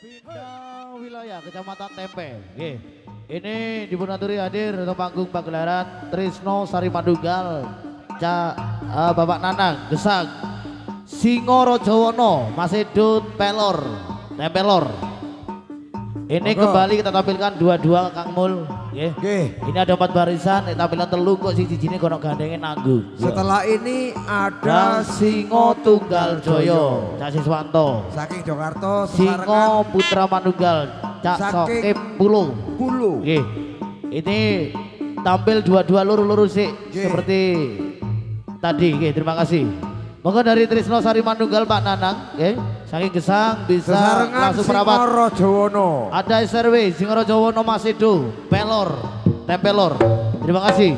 Pindah wilayah Kecamatan Tempe. Oke. Ini dipunaturi hadir untuk panggung pagelaran Trisno Sari Manunggal, Bapak Nanang Gesang, Singorojowono, Masedun Pelor, Tempelor. Ini kembali kita tampilkan dua-dua Kang Mul. Ini ada 4 barisan, tampilan telu kok si jijine kono gandengin nanggung. Setelah ini ada Singo Tunggal Joyo, Cak Siswanto. saking Jakarta, Singo Putra Manunggal, Cak Sokim Pulu. Ini tampil dua-dua luru-luru sih seperti tadi. Terima kasih. Monggo dari Trisno Sari Manunggal Pak Nanang, saking Gesang bisa langsung merapat. Singorojowono. Ada SRW Singorojowono Masedo, Pelor, Tempelor. Terima kasih.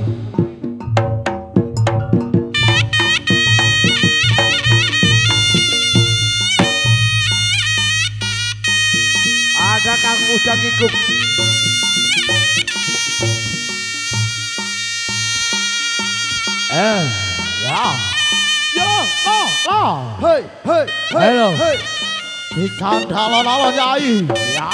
Ada Kang Ujang Kikup. Hei, hei, Halo. hei. Dicandalo-lalo Nyai. Ya.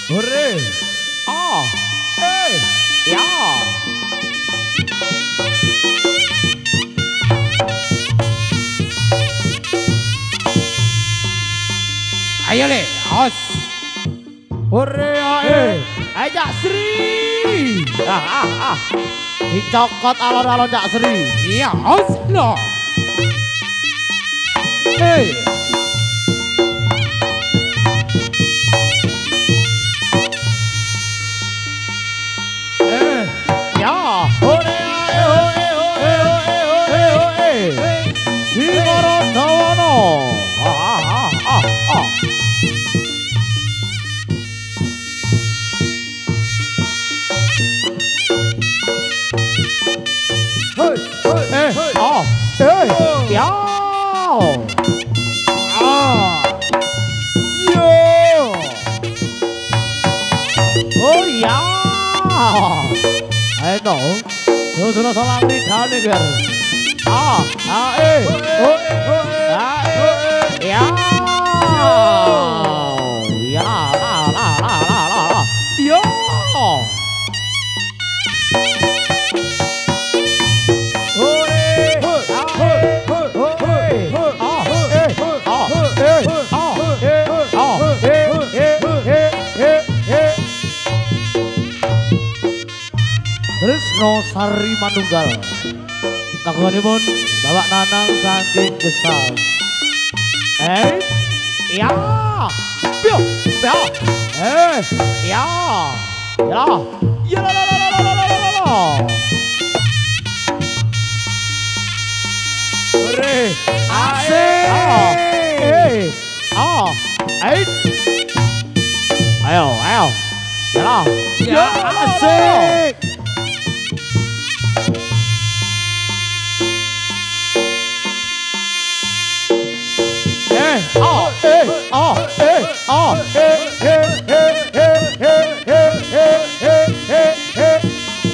Hore. Ya. Ayo le, os. Hore ae. Aja Sri. Dicokot alon-alon Cak Sri. Iya, os lo. Hei. Ya. Hore ae, hore. Singorojowono. Ya. Oh ya. Ayo dong. Sudah salam di sana biar. Ya. Ya. La. Yo. Trisno Sari Manunggal kagunganipun Bapak Nanang saking Gesang. Ya. Yo. Ya. Ya. Ya. Ya la. Hore. Asik. Ayo. Ya. Asik.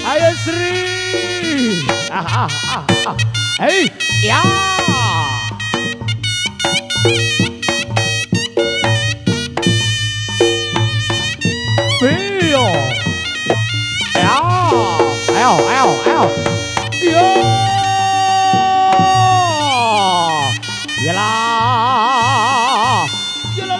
Ayo Sri. Hei, ya. Bio. Ya. Ayo. Yo. Yalah. Yo.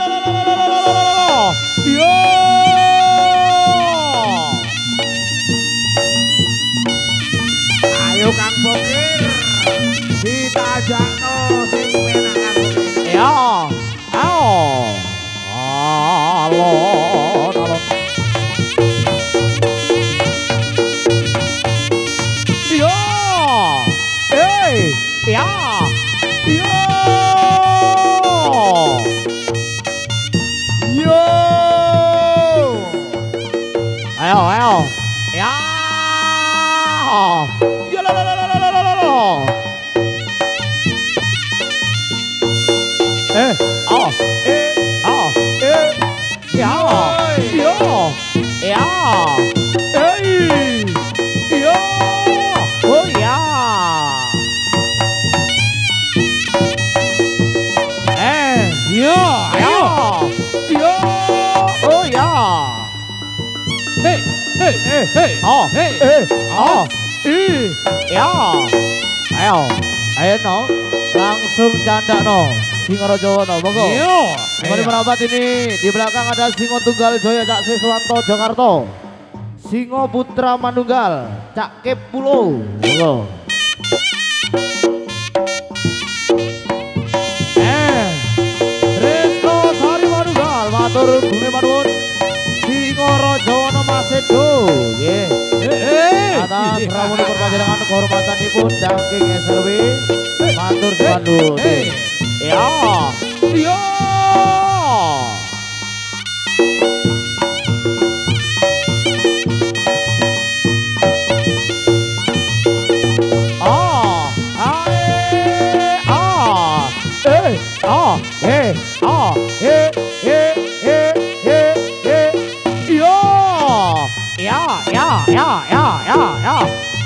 Ayo Kang Bokir. Ditajangno sing penak Kang Bokir. Ya. Alon. Yo. Ya. Yo. Ayo. Ya. Ya la. Ya. Yo. Ya. Yo. oh, oh, ya, ayo no, langsung canda no, Singaraja no, monggo. Kembali merapat ini di belakang ada Singo Tunggal Jaya Cak Siswanto Jakarta, Singo Putra Manunggal Cak Kepulo, monggo. Tresno Sari Manunggal matur bumi manuwun Singaraja Masedo nggih. Atas rawuhipun panjenengan kehormatanipun Dangking SRW matur sembah. Ya. Ya.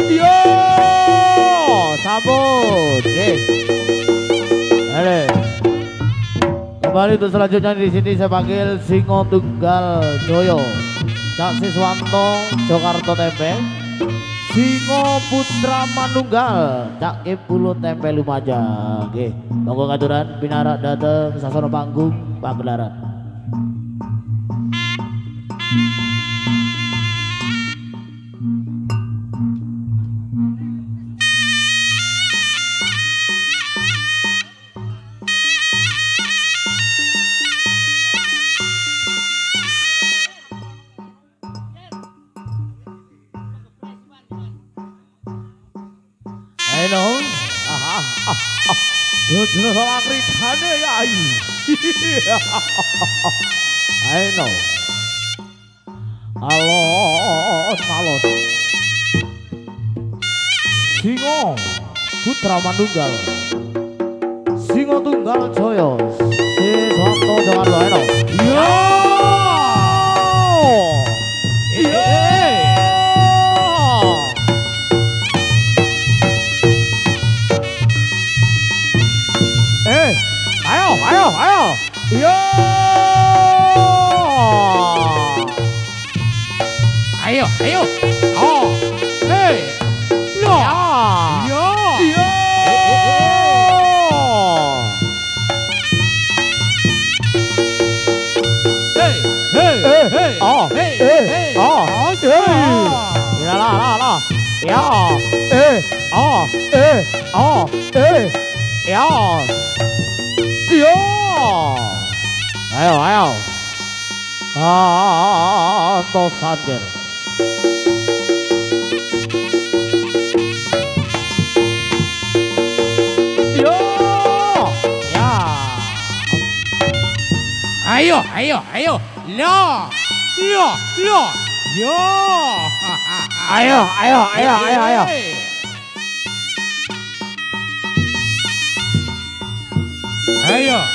Yo, sambut, kembali untuk selanjutnya di sini saya panggil Singo Tunggal Joyo, Cak Siswanto Jakarta Tempe, Singo Putra Manunggal Cak Kepulo Tempe Lumajang. Oke, monggo katuran pinarak dateng sasana panggung pagelaran. Ayo, Duduk salah kritane ya ayu. Ayo, alon. Singo Putra Manunggal, Singo Tunggal Joyo, Siswanto Jakarta. Ayo, yo. Ayo. Yo. Ayo. Oh. Hey. Yo. Yo. Yo. Hey. Oh. Hey. Oh. La. Ya. Oh. Ya. Yo. Ayo. Antos Sanger. Yo. Ya. Ayo. Lo. Yo. Ayo.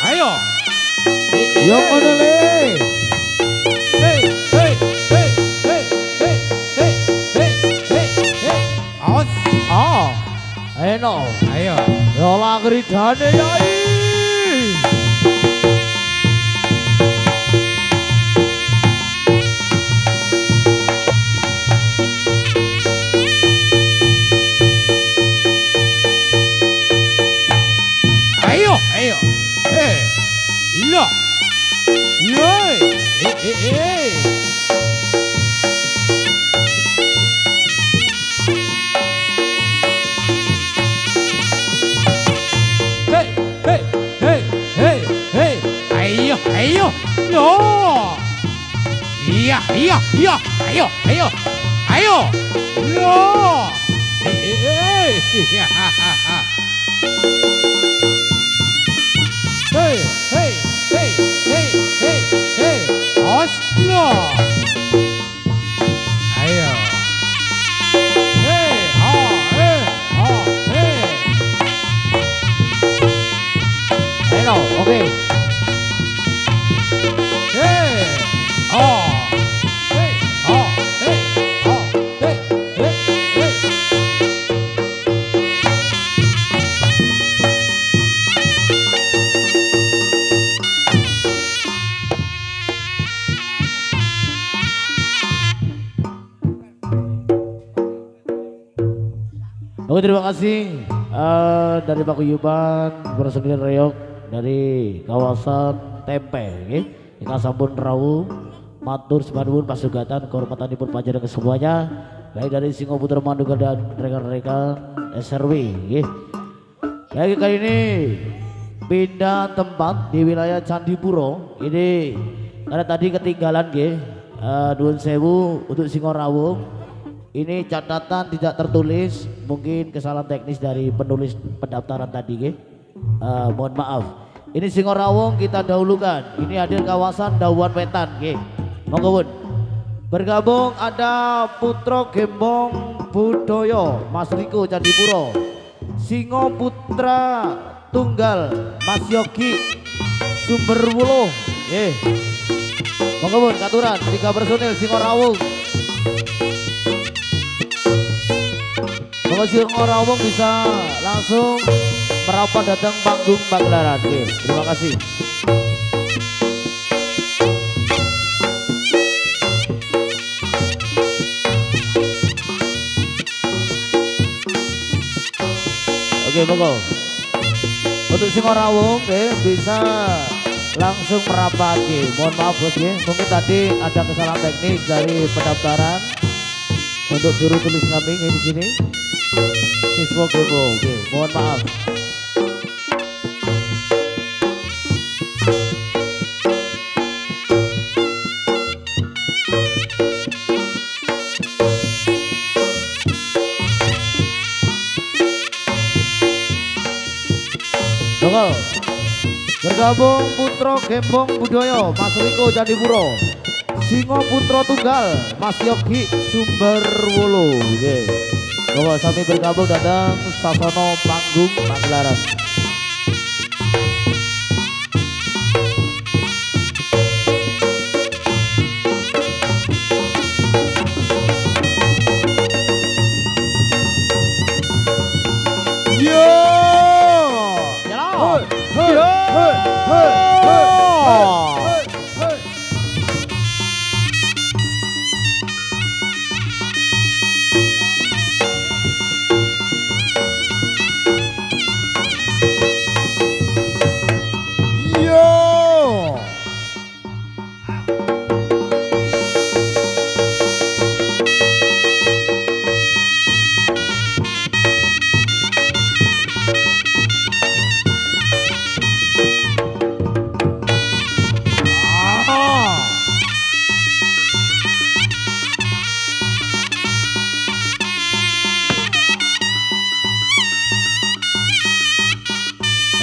Ayo. Yang mana le? Hey. Awas. Ayo. Yola keridane yai. Ayo. Lo. Yoi. Hey. Ayo. No. Iya. Ayo. No. Hey. Oslo. Ayo. Hey. Ayo, oke. Hey. Oke, terima kasih dari Pak Kuyuban personil Reok dari kawasan Tempe nggih. Ingkang sampun rawuh matur semanipun pasugatan kehormatanipun panjenengan semuanya baik dari Singo Putra Manunggal dan rekan-rekan SRW nggih. Baik, kali ini pindah tempat di wilayah Candipuro. Ini karena tadi ketinggalan nggih. Nuwun sewu untuk Singo Rawung. Ini catatan tidak tertulis, mungkin kesalahan teknis dari penulis pendaftaran tadi nggih. Mohon maaf. Ini Singo Rawung kita dahulukan. Ini hadir kawasan Dawan Wetan nggih. Monggo pun. Bergabung ada Putra Gembong Budoyo Mas Riko Candipuro. Singo Putra Tunggal Mas Yogi Sumberwuluh nggih. Monggo pun katuran 3 personil Singo Rawung. Monggo Singo Rawung bisa langsung merapat datang panggung pagelaran. Terima kasih. Oke, monggo. Untuk Singo Rawung bisa langsung merapat. Mohon maaf bos ya, mungkin tadi ada kesalahan teknis dari pendaftaran untuk juru tulis kami di sini. Siswa Gebo, oke, mohon maaf. Tunggu. Bergabung Putra Gembong Budoyo Mas Riko Candipuro. Singo Putra Tunggal Mas Yogi Sumberwulu. Oke. Monggo sami bergabung datang sasono panggung pagelaran.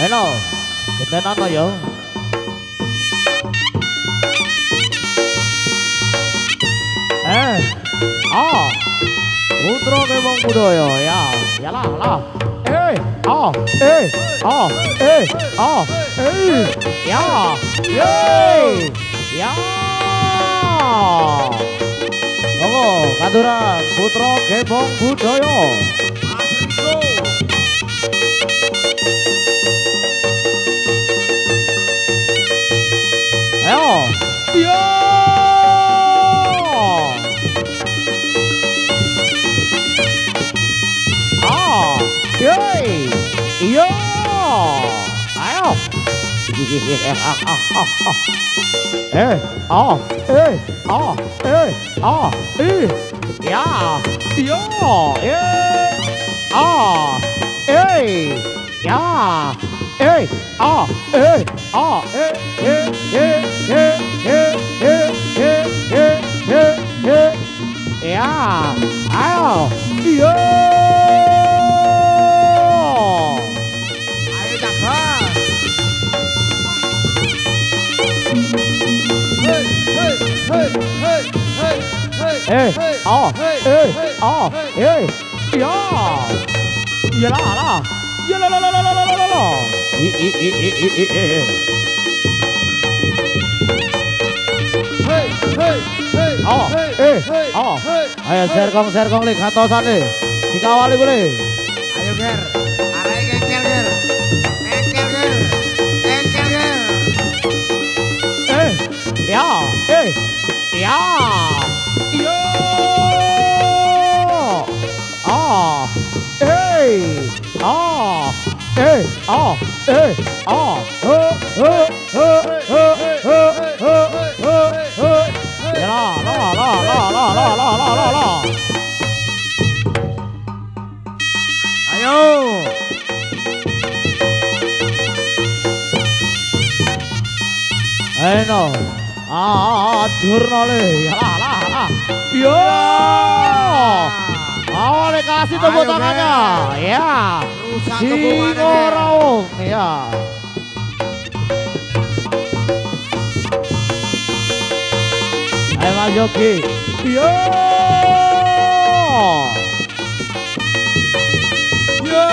Halo, genten apa ya? Putra Gembong Budoyo ya, yalah lah. Ya, ya. Monggo katuran Putra Gembong Budoyo. Ayo, yo, yo, ayo, ayo serkong le kantosan le dikawali boleh. Ayo ger, arek kekel ger, kekel ger, kekel ger. Ya, yo, ah, ah, ah, ya la la la la la la la la la la. Ayo. Ayo, durno le, ya lah, yo, awalnya kasih tepuk tangannya, ya, Singoraung, ya. Ayo Mas Yogi, yo, Yo.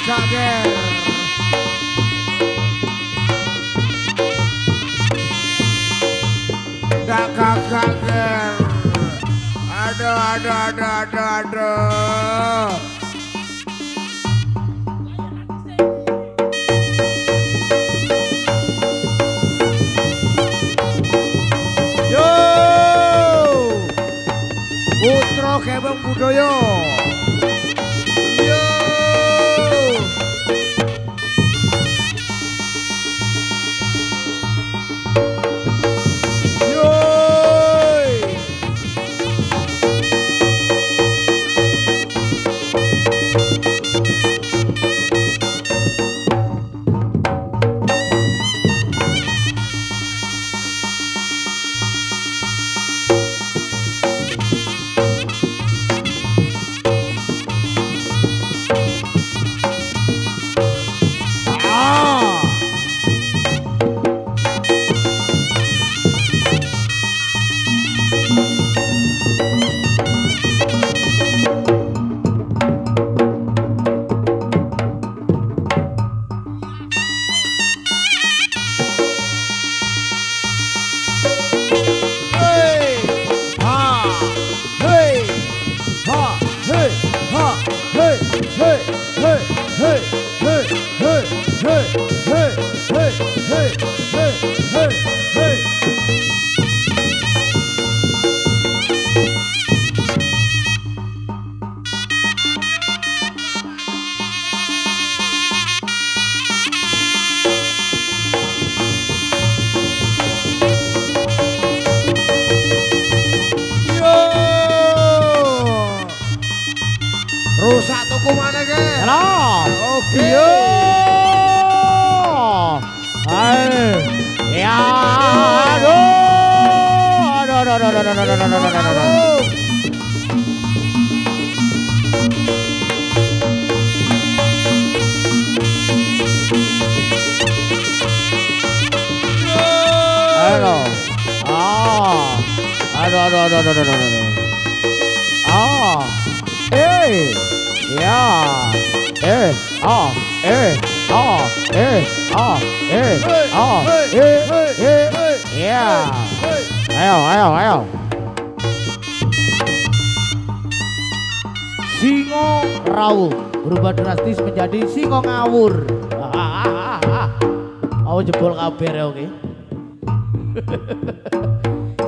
Gak ger. Gak ger. Aduh. Yo. Putra Kebang Budaya. Rusak tuku mana ke? halo, Oke. yo, ayo, ya, aduh. Halo. Aduh. Ya. Ya. Ayo. Singo Raung berubah drastis menjadi Singo Ngawur. Aku jebol kabar ya, oke.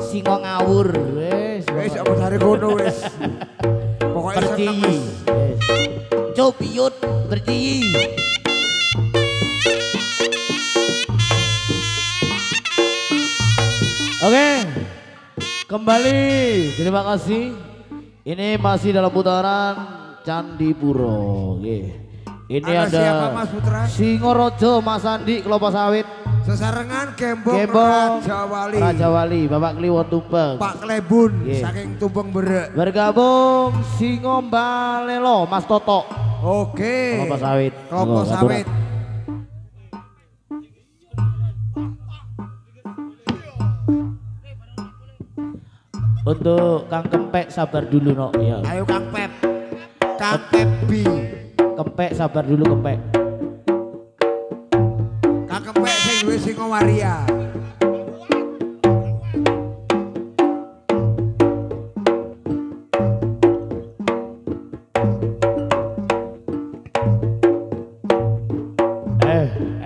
Singo Ngawur, wes Aku cari kono wes. Pokoknya seneng berciyi. wes. Copiut berciyi. Oke, kembali. Terima kasih. Ini masih dalam putaran Candipuro. Ini ada siapa Mas Putra? Singorojo, Mas Andi, Kelapa Sawit. Sesarengan Gembong Raja Wali, Bapak Kliwon Tumpeng, Pak Klebun saking Tumpeng Berek. bergabung Singo Balelo, Mas Toto. Oke. Kelapa Sawit. Kelapa Sawit. Untuk Kang Kempek sabar dulu no. Ya. Ayo Kang Pep. Kang Pep B. Kempek sabar dulu Kempek. Kang Kempek sing duwe Singo Waria.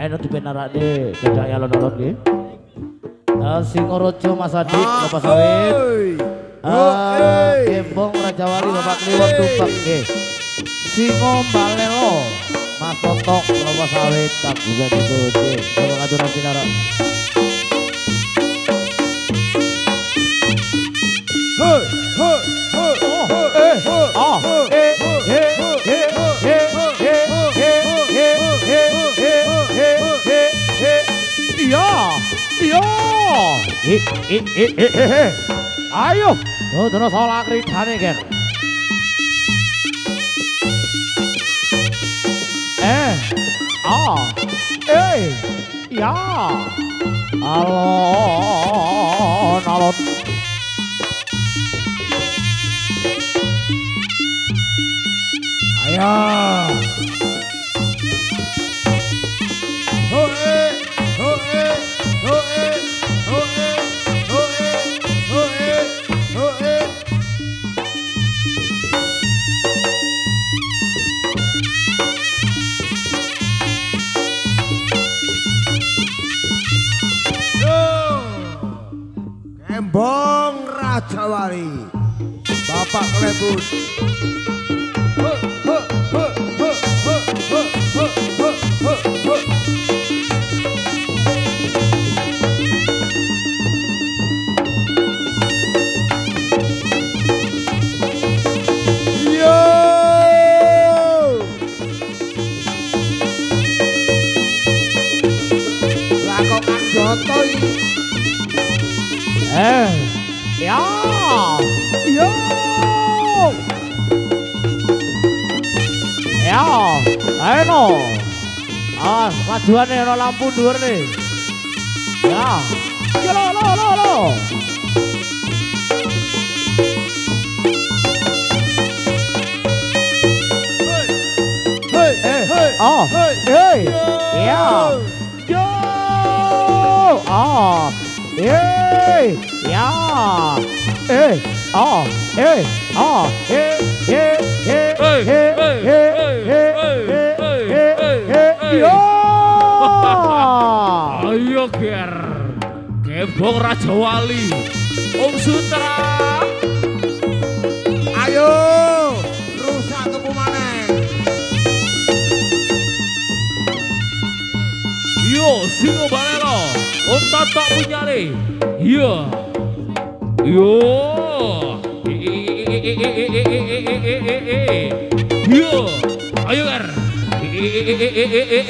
enak dipenarake dadak ya alon-alon nggih. Singaraja Mas Adi Bapak Sawit. Gembong Raja Wali Bapak Kliwon Tumpeng nggih. Singo Balelo Mas Totok Bapak Sawit kagungan iku nggih. Kula aturan pinara. Ayo, terus olah kritane kan. Ya. Alon. Ayo. Gembong Raja Wali Bapak Klebus. Lakokan Jotoy. Ya. Ayo. Majuane ana lampu dhuwur nih. Ya. Lo. Ayo ger, Gembong Raja Wali, Om Sutra. Ayo, rusak tuku maneh. Yo, Singo Balelo, Om Totok punyane. Yo. Yo, ayo ger.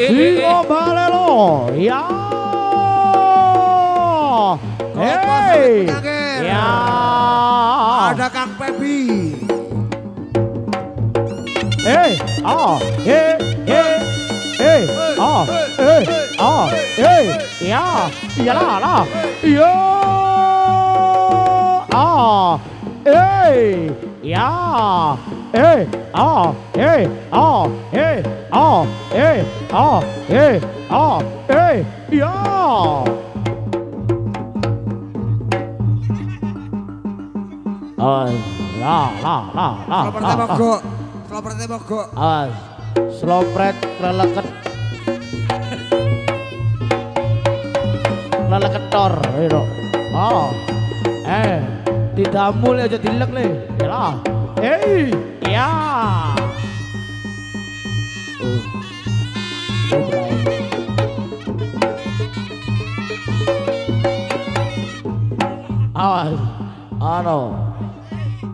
Singo Balelo, ya. Ya. Ada Kang Pebi. Slopret mogok. Slopret leleket. Leleketor gitu. Didamul aja dilek nih. Yalah. Ya.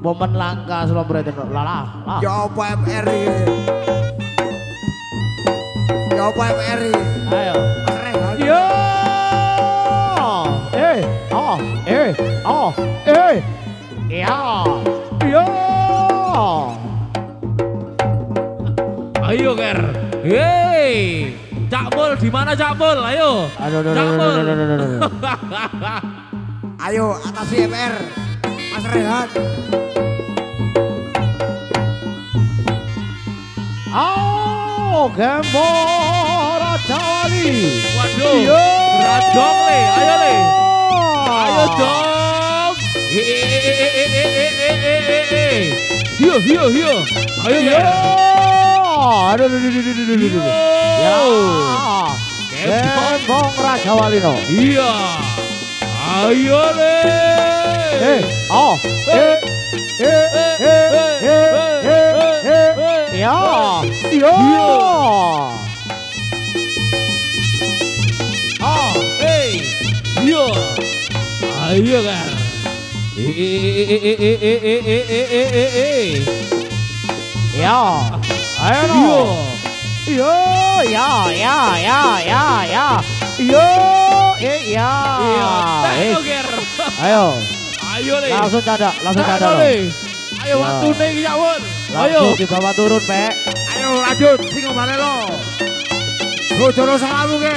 Momen langka Slopret itu. Lah. Ya apa MRI? Ya apa MRI? Ayo. Yo. Ayo ger. Cak Mul di mana Cak Mul? Ayo. Cak Mul. Ayo atasi MR. Mas Rehan. Gembong Raja Wali. Waduh. Berat dong le. Ayo le. Ayo dong. Ayo. Aduh. Gembong Raja Walino. Iya. Ayo le. Oh. Ya. Yo. Oh, yo. Ayo kan. Ya. Ayo no. Yo. Ya. Yo. Ya. Ayo. Ayo le. Langsung cada loh. Ayo waktu nih ya Won. Ayo dibawa turun, Pak. Ayo lanjut Singo Balelo. Bojono sakamu ke.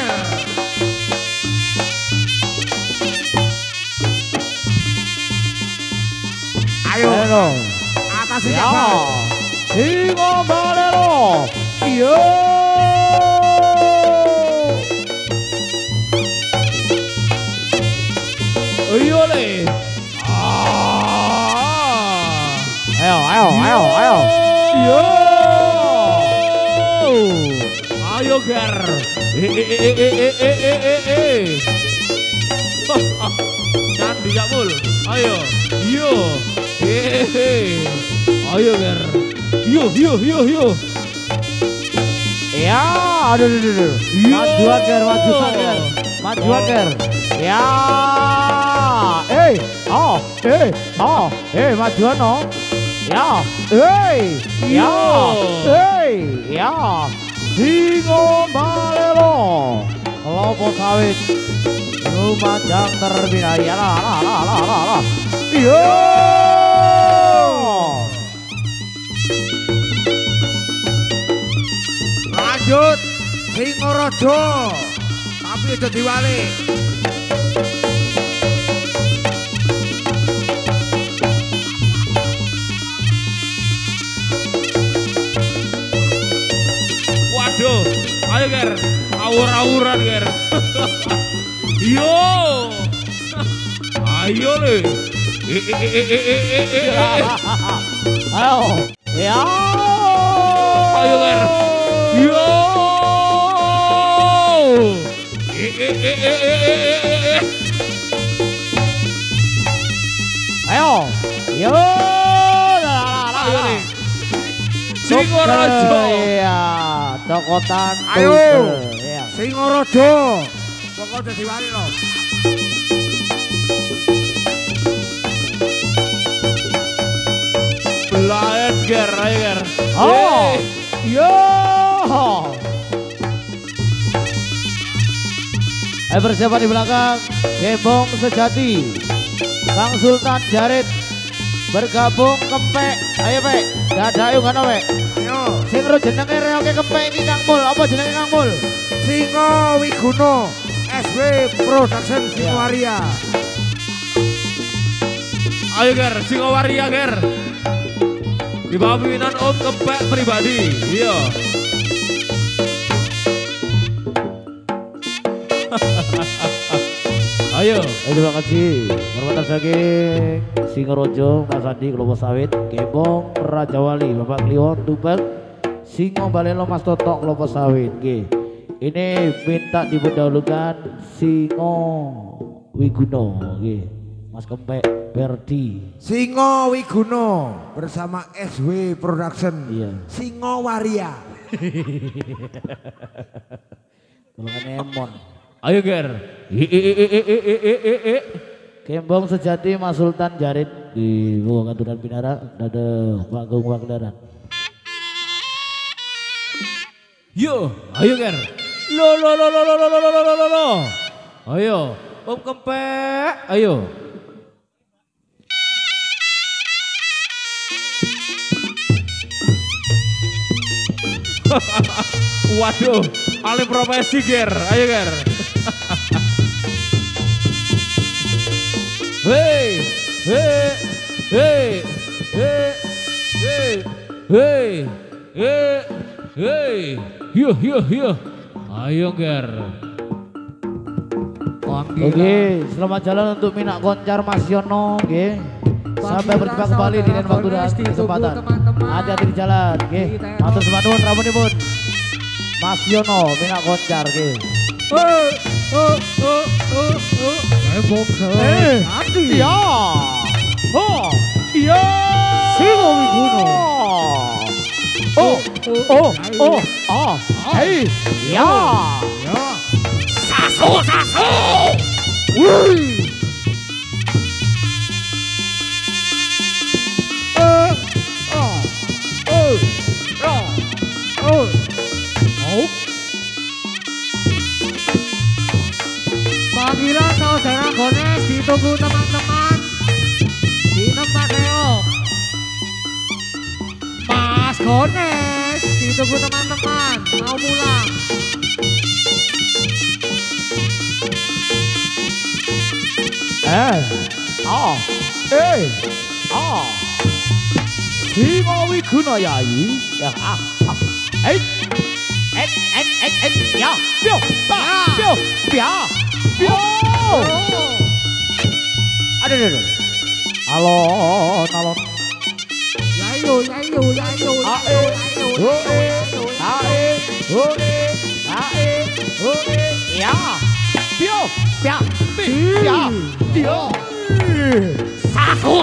Ayo. Atas siapa? Singo Balelo. Yo. Ayo le. Ayo. Yo. Ayo ger. Candi Jamul. Ayo. Yo. Ayo ger. Yo. Ya, aduh. Majuan ger. Ya. Majuan no. Ya. Ya. Singo Balelo. Kelapa sawit. Lumajang terbina. Ya lah. Yo. Lanjut Singorojo. Tapi aja diwalik. Waduh, ayo ger, awur-awuran ger. Yo, ayo le. Ayo. Ya. Ayo ger. Yo. Ayo. Yo. Ayo nih. Singorojo. Iya, Dokotan. Ayo. Iya. Singorojo. Pokoknya diwalik loh. Belayan ger, ayo ger. Oh. Yo. Ayo persiapan di belakang. Gembong sejati. Kang Sultan Jarit bergabung kempek. Ayo Pak, dada ayo kan Pak. Ayo. Sing ro jenenge reoke kempek iki Kang Mul. Apa jenenge Kang Mul? Singo Wiguno. SW Production Singowaria. Ayo ger, Singowaria ger. Di bawah pimpinan Om Kempek pribadi. Iya. Ayo. Terima kasih. Hormatan saking Singorojo, Mas Andi, Kelapa Sawit, Gembong, Raja Wali, Bapak Kliwon, Tumbang, Singo Balelo, Mas Totok, Kelapa Sawit. Oke. Ini minta diperdahulukan Singo Wiguno. Oke. Mas Kempek, Berdi. Singo Wiguno bersama SW Production. Iya. Singowaria. Golongan Emon. Ayo ger. Gembong sejati Mas Sultan Jarit di Buang Aturan Pinara. Dada Panggung Wakdaran. Yo, ayo ger. Lo. Ayo, Om Kempek. Ayo. Waduh, alih profesi ger. Ayo ger. Hey. Yo. Ayo ger. Oke, selamat jalan untuk Minak Koncar Mas Yono. Oke. Sampai berjumpa kembali di lain waktu dan kesempatan. Hati-hati di jalan. Oke. Matur sembah nuwun ramunipun Mas Yono Minak Koncar. Oke. Ya. Oh. Ya. Singo Wiguno. Hei. Ya. Sasu. Wih. Panggilan saudara Gones ditunggu teman-teman di tempat Leo. Mas Gones ditunggu teman-teman mau pulang. Singo Wiguno Yai. Ya. Hei. Ya. Pio. Aduh. Alon. Yayo. Ya. Pio. Sasu.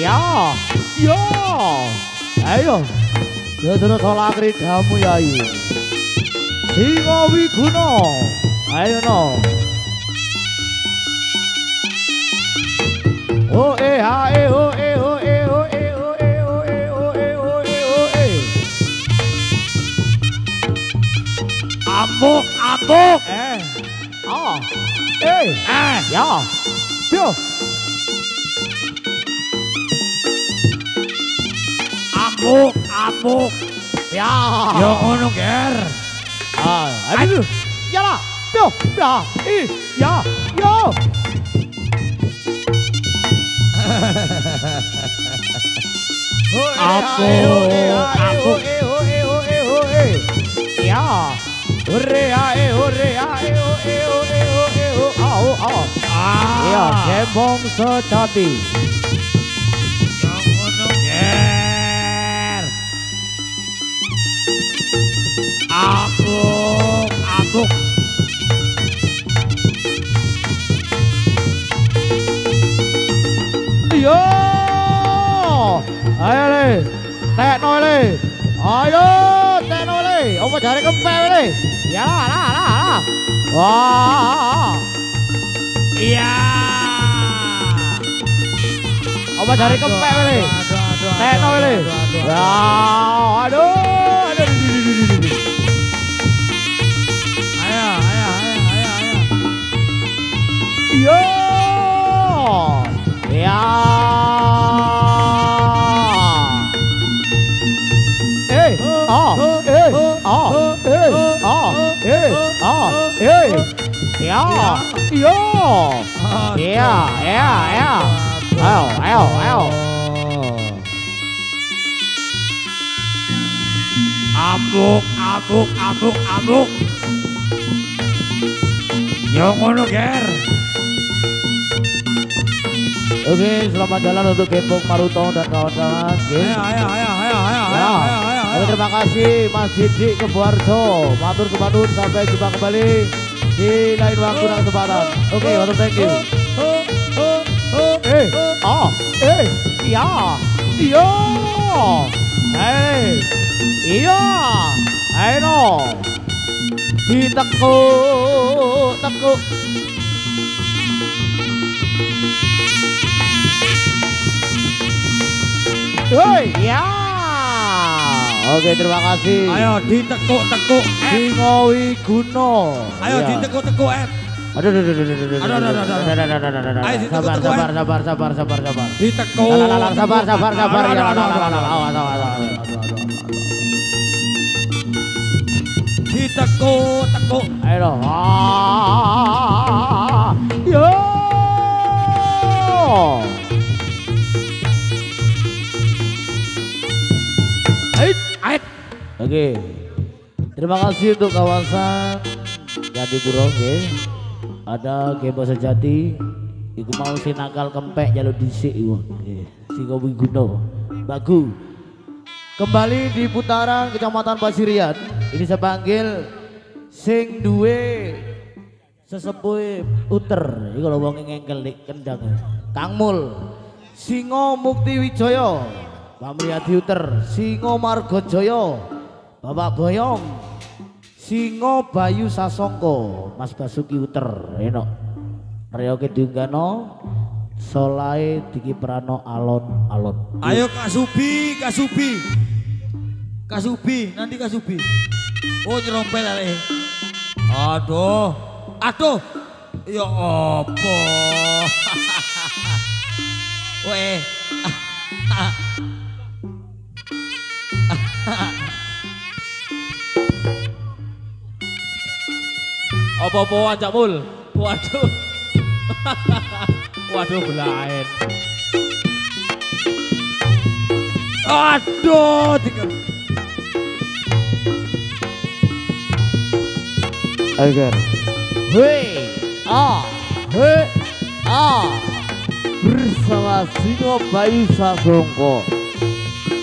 Ya. Ayo. Terus olah kridamu Yai. Singo Wiguno. Ayo no. Ambuk. Ya. Pio. Ambuk. Ya. Yo ngono ger. Aduh. Ya lah. Pio. Ya. Yo. Ya. Ya, gembong sejati. Yo ngono ger. Ambuk. Yo. Ayo le. Tekno le. Ayo tekno le. Apa jare kempel le? Ya lah. Wah. Iya. Apa jare kempel le? Tekno le. Ya, aduh. Ayo. Yo. Ya. Ya. Yo. Ya. Ayo. Ambuk. Yo ngono ger. Oke, selamat jalan untuk Gembong Maruto dan kawan-kawan. Ayo. Terima kasih Mas Didik Kebuarjo. Matur kemanun, sampai jumpa kembali di lain waktu dan kesempatan. Oke, matur thank you. Iya. Iya. Ayo. Ditekuk. Woi, ya. Oke, terima kasih. Ayo ditekuk. Singo Wiguno. Ayo ditekuk. Aduh. Ayo ditekuk. Sabar. Ditekuk. Sabar. Ditekuk. Ayo. Yo. Oke. Terima kasih untuk kawasan Jadi Puro nggih. Ada Gembo Sejati. Iku mau sinakal kempek jalur dhisik iku. Nggih. Singo Wiguno. Bagu. Kembali di putaran Kecamatan Pasirian. Ini saya panggil sing duwe sesepuh uter. Iki kalau wong ngengkel nek kendang. Kang Mul. Singo Mukti Wijaya. Pak Mriyadi uter. Singo Margojaya. Bapak Boyong. Singo Bayu Sasongko. Mas Basuki uter. Enok. Reoke diunggano. Solae dikiprano alon-alon. Ayo Kak Subi, Kak Subi. Kak Subi, nanti Kak Subi. Oh nyerompel arek. Aduh. Aduh. Ya apa? Weh. Apa-apa Cak Mul. Waduh. Waduh belain. Aduh. Agar. Hei, hei, bersama Singo Bayu Sasongko.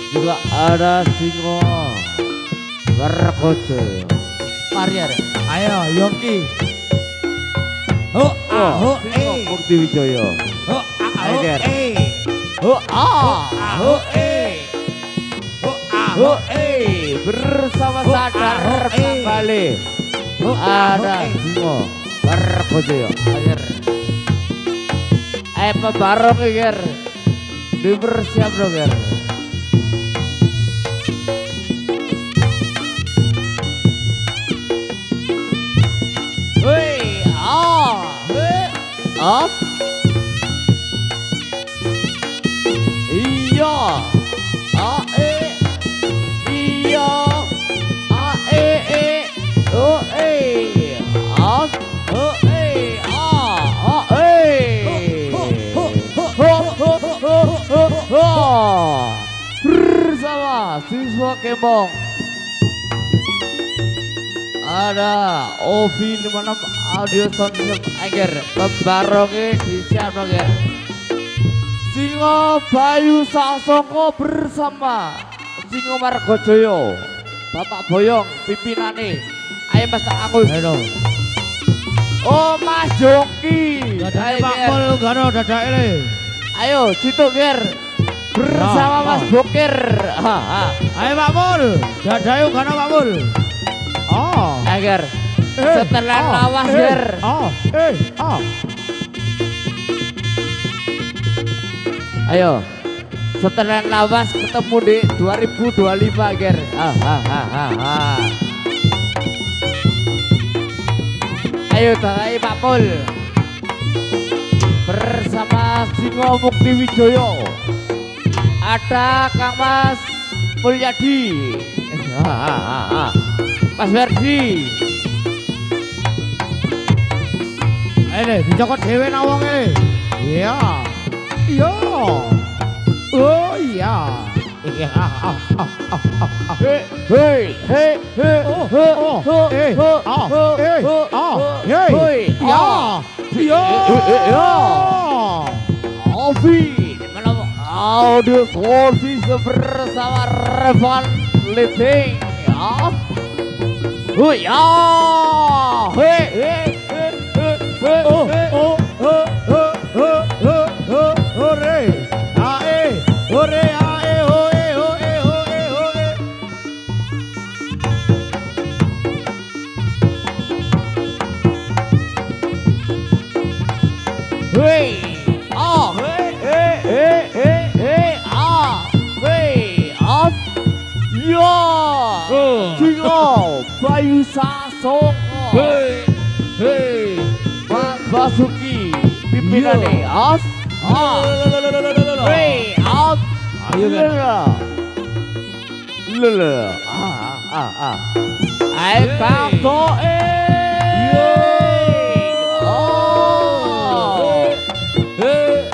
Juga ada Singo Margojaya. Mari ada. Ayo Yongki. Ho ho Singo Mukti Wijaya. Ho Agar. ho Ho ho bersama sadar kembali. Ada Singo Margojaya. Agar. Pebarong Agar. Dipersiap dong Agar. Up. Iya. Iya. Up. Bersama siswa Kembong ada Ovi 56 audio sound system Agar. Pembarongnya disiap Agar. Singo Bayu Sasongko bersama Singo Margojaya. Bapak Boyong pimpinane. Ayo Mas Angus. Ayo. Oh Mas Jongki. Dadake Pak Mul gano dadake le. Ayo situ Ger. Bersama Mas Bokir. Ayo Pak Mul. Dadake gano Pak Mul. Oh. Agar. Setelan lawas Ger. Ayo. Setelan lawas ketemu di 2025 Ger. Ayo tangkai Pak Mul. Bersama Singo Mukti Wijaya. Ada Kang Mas Mulyadi. Mas Verdi. Ayo dicokot dhewe nang wonge. Iya. Iya. Oh iya. Audio Sorsi bersama Revan Living. Singo Bayu Sasongko. Mas Basuki pimpinane. Ayo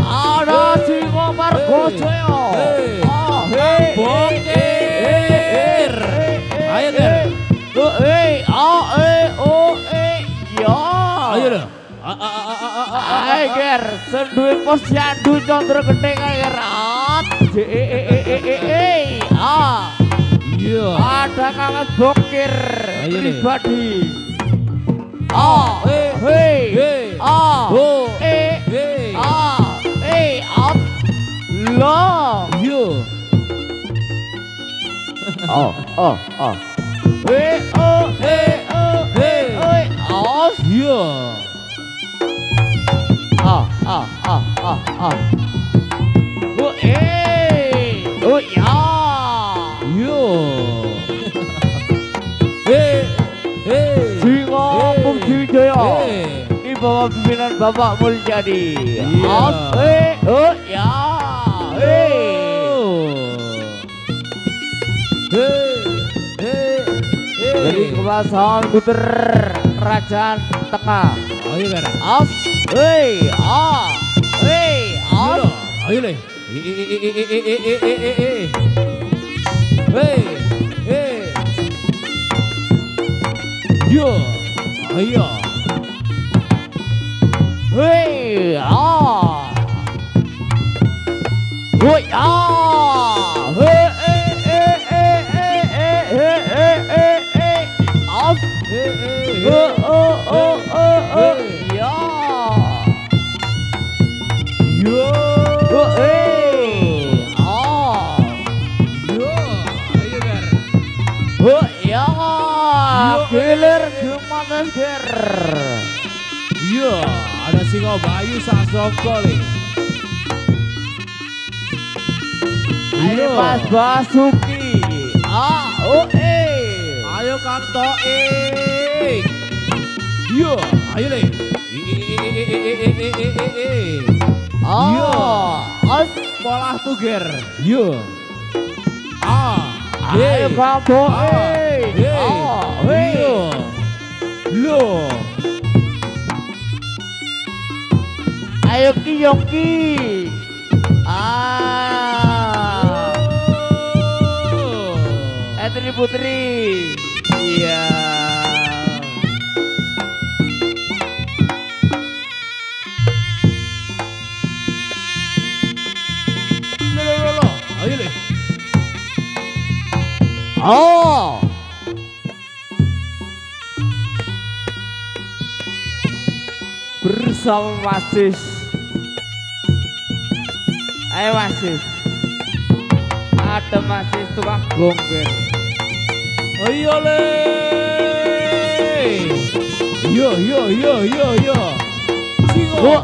ada Singo Margojaya. Bokir. Ayo Ger. Ae ger, senduwe posyandu condro gething ger. Iya. Ada kangen bokir pribadi. Lo. Iya. Iya. Singo Bukti Jaya di bawah pimpinan Bapak Mulyadi. Dari kekuasaan puter kerajaan tengah. Ayo ger. Ayo le. Yo, ayo. Gilir gimana ger? Iya, ada Singo Bayu Sasongkoli. Ayo Mas Basuki. Ayo Kang Toik. Iya, ayo le. Iya, sekolah tuh ger. Iya. Ayo Kang Toik. Lo. Ayo Ki Yongki. Etri Putri. Iya. Lo. Ayo le. Bersama Masis. Ayo Masis. Ada Masis tukang gombel. Ayo le. Yo. Singo.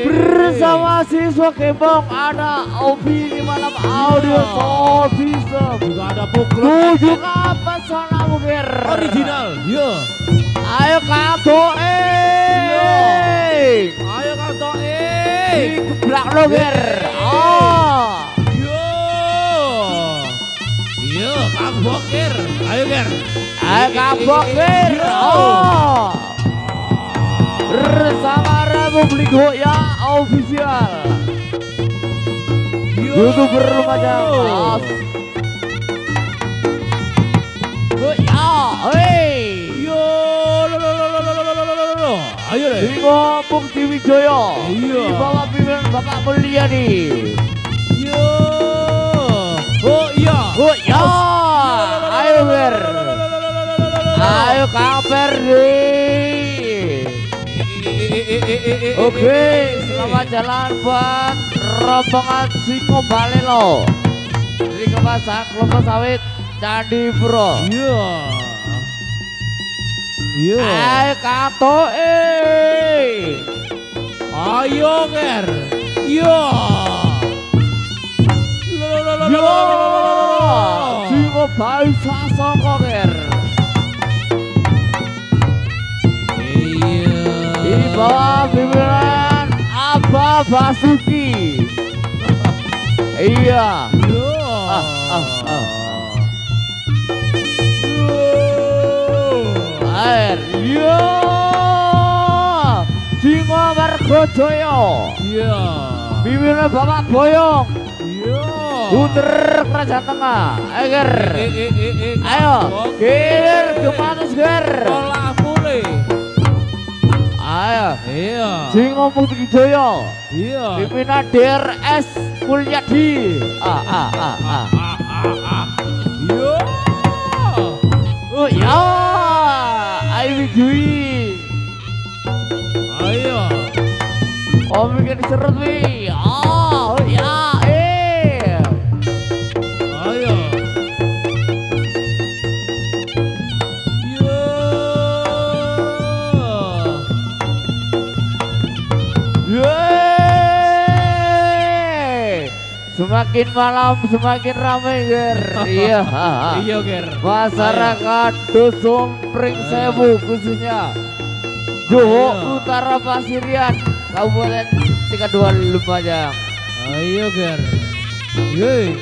Bersama siswa Kembang ada Obi di malam audio sound system. Juga ada Pukul. Tujuh apa sana mungkin Original. Yo. Ayo kato Ayo Kang Toik. Geblak lo ger. Yo Kang Bokir. Ayo ger. Ayo Kang Bokir. Bersama Republik Hoya Official. YouTuber macam Ayo le. Singo Bukti Wijaya. Iya. Di bawah pimpinan Bapak Mulyadi. Yo. Iya. Ayo ger. Ayo Kang Perdi. Oke, selamat jalan buat rombongan Singo Balelo dari Kemasan Kelapa Sawit Candi Puro. Iya. Ayo kato Ayo ger. Yo. Singo Bayu Sasongko ger. Di bawah pimpinan Abah Basuki. Iya. Air. Iya. Singo Margojoyo. Iya. Pimpinan Bapak Boyong. Iya. puter kerajaan tengah. Ayo ger. Ayo ger gemanus ger. Olah mulai. Ayo. Iya. Singo Mukti Jaya. Iya. Pimpinan DRS Mulyadi. Iya. Oh ya. Ayo Wijui. Ayo. Oh bikin seret wi. Oh ya. Ayo. Semakin malam semakin ramai ger. Iya. Iya ger. Masyarakat Dusun Pringsewu khususnya Johor Utara Pasirian Kabupaten Tingkat 2 Lumajang. Ayo ger. Yeay.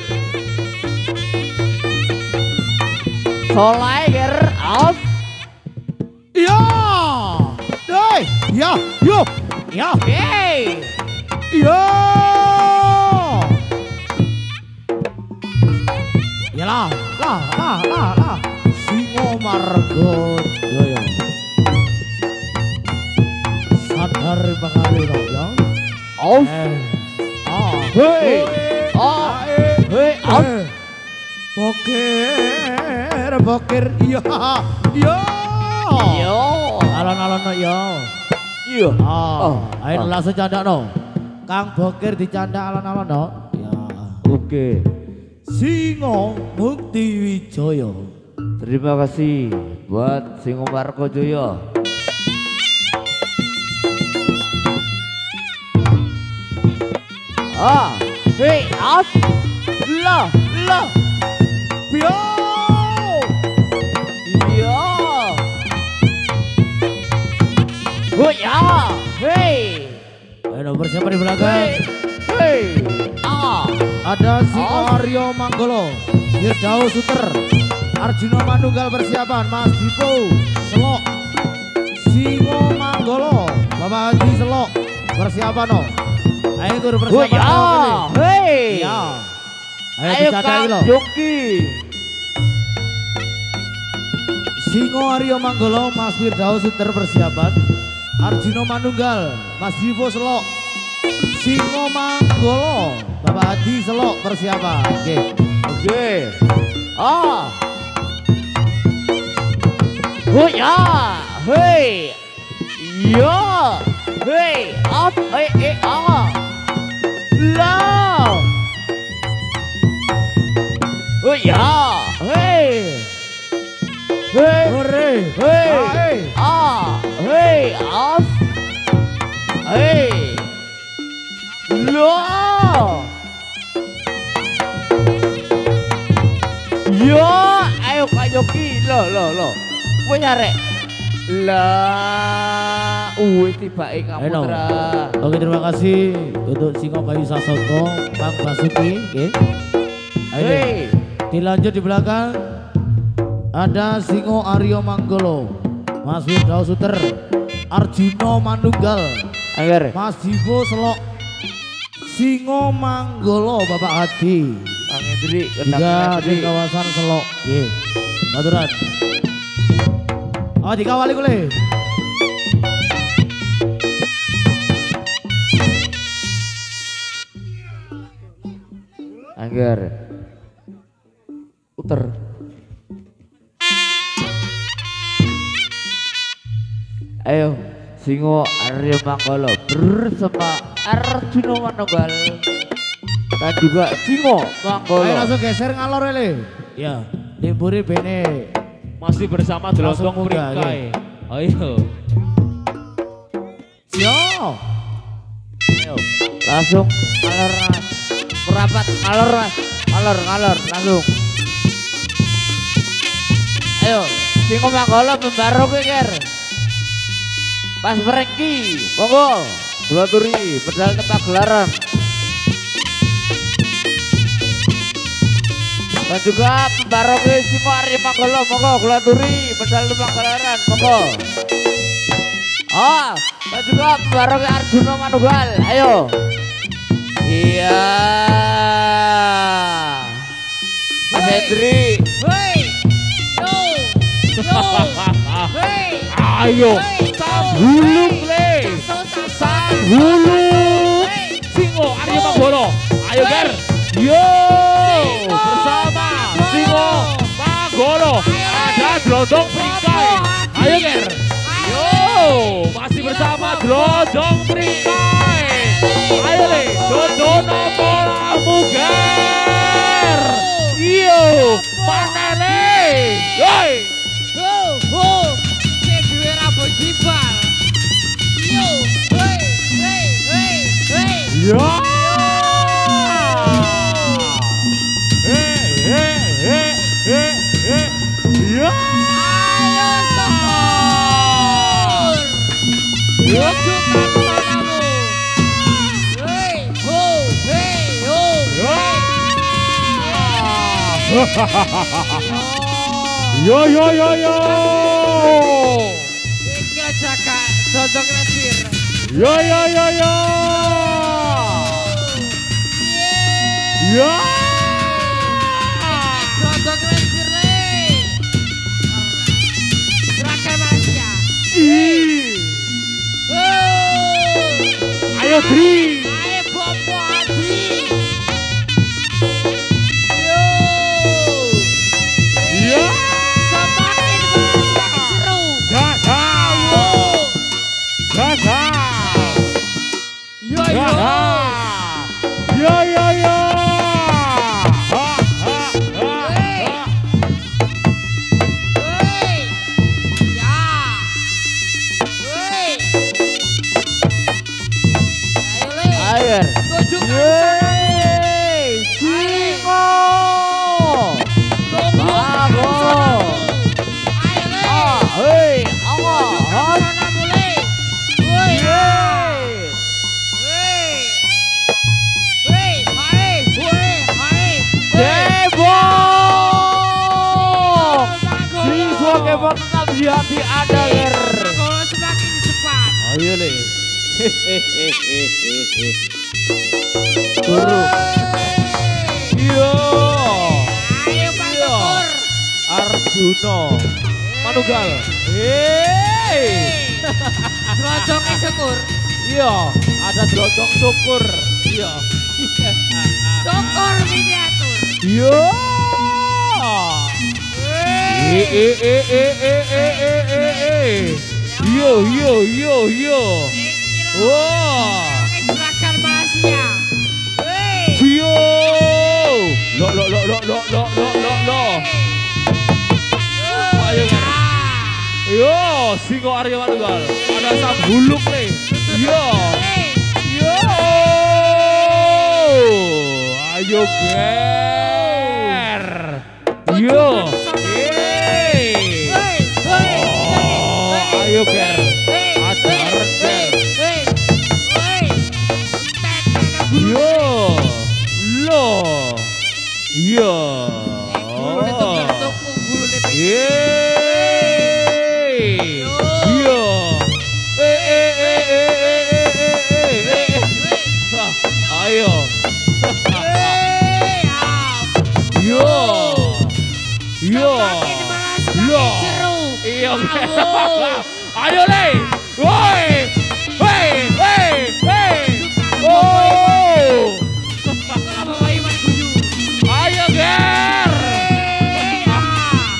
Solai ger out. Iya. Doi. Ya, yuk. Ya. Hey. Iya. Ya lah. Singo Margo Jaya. Sadar bakal ya. Out. Hey. Hey. Out. Boker. Iya. Iya. Yo. Alon-alon yo. Iya. Ayo langsung candak no. Kang Boker dicandak alon-alon no. Ya. Oke. Singo Mukti Wijaya. Terima kasih buat Singo Margo Jaya. Hey, out. Lah. Pio. Iya. Oh ya. Hey. Ayo bersiap di belakang. Hey. Ada Singo Aryo Manggolo, Firdaus Suter, Arjuna Manunggal persiapan, Mas Dipo, Selok, Singo Manggolo, Bapak Haji Selok, persiapan no. Ayo tur persiapan. Oh ya. Hey. Ya. Ayo Kang Jongki. Singo Aryo Manggolo, Mas Firdaus Suter persiapan, Arjuna Manunggal, Mas Dipo Selok, Singo Manggolo, Bapak Haji Selok persiapan. Oke. Oh ya. Hey. Yo. Hey. Up. Hey. Lah. Oh ya. Hey. Hore. Hey. Hey. Up. Hey. Loh. Yo, ayo Kak Yogi, lo. Punya rek. Lah, tiba kamu Tra. Oke, terima kasih untuk Singo Bayu Sasongko, Kang Basuki. Ayo, dilanjut di belakang. Ada Singo Aryo Manggolo, Mas Firdaus Suter, Arjuna Manunggal, Mas Divo Selok, Singo Manggolo, Bapak Hadi, Kang Hendri, juga di kawasan Selok. Maturan. Oh, dikawali kule. Angger. Uter. Ayo, Singo Aryo Manggolo bersama Arjuna Manunggal dan juga Singo Manggolo. Ayo langsung geser ngalor le. Ya, limburi bene. Masih bersama Delotong Pringkai. Ayo. Yo. Ayo, langsung ngalor mas. Merapat ngalor mas. Ngalor langsung. Ayo, Singo Manggolo membaru keker. Pas Frengki, monggo, Gelaturi, pedal tepak gelaran. Dan juga pembaroke Singo Aryo Manggolo, monggo, Gelaturi, pedal tepak gelaran, monggo. Oh, dan juga pembaroke Arjuna Manunggal, ayo. Iya. Ayo, Sambulung le, Sambulung. Singo Aryo Manggolo. Ayo Ger. Yo, bersama Singo Manggolo. Ada Drondong Pringkai. Ayo Ger. Yo, masih bersama Drondong Pringkai. Ayo le, Dodono Polamu Ger. Yo, mana le? Yoi. Ya. Ya. Ayo Sokor. Tunjukkan pesonamu. Hei, ho, hei, ho. Yo yo yo yo. Iki aja Kak, cocok resir. Yo yo yo yo. Ya. Cocok resir le. Gerakan Malaysia. Ayo Dri. Ayo Bobo Adi. Yo. Ya. Semakin bagus semakin seru. Jaga. Jaga. Yo yo. Yo yo yo. Hei. Ya. Hei. Ayo le. Air. Tunjukkan Yeay, Singo. Bravo. Ayo le. Hei, Tunjukkan pesonamu le. Woi. Yeay. Hei. Hei, hai, hoi, hai. Cebong. Siswa kebong tetap di hati Anda, Ger. Kalau semakin cepat. Ayo le. Turu. Yo. Ayo Pak Tekur. Arjuno Manunggal. Hei. Gelodongnya syukur. Iya, ada gelodong syukur. Iya. Syukur miniatur. Yo. Yo yo yo yo. Wah. Gerakan Malaysia. Hei. Yo. Lo. Ayo Ger. Yo, Singo Aryo Manunggal. Ada Sambulung nih. Yo. Yo. Ayo Ger. Yo. Ayo Ger. Adar Ger. Yo. Lo. Yo. Yeay. Yo. Ayo. Yo. Yo. Lo. Iya. Ayo le. Woi. Oh. Ayo Ger.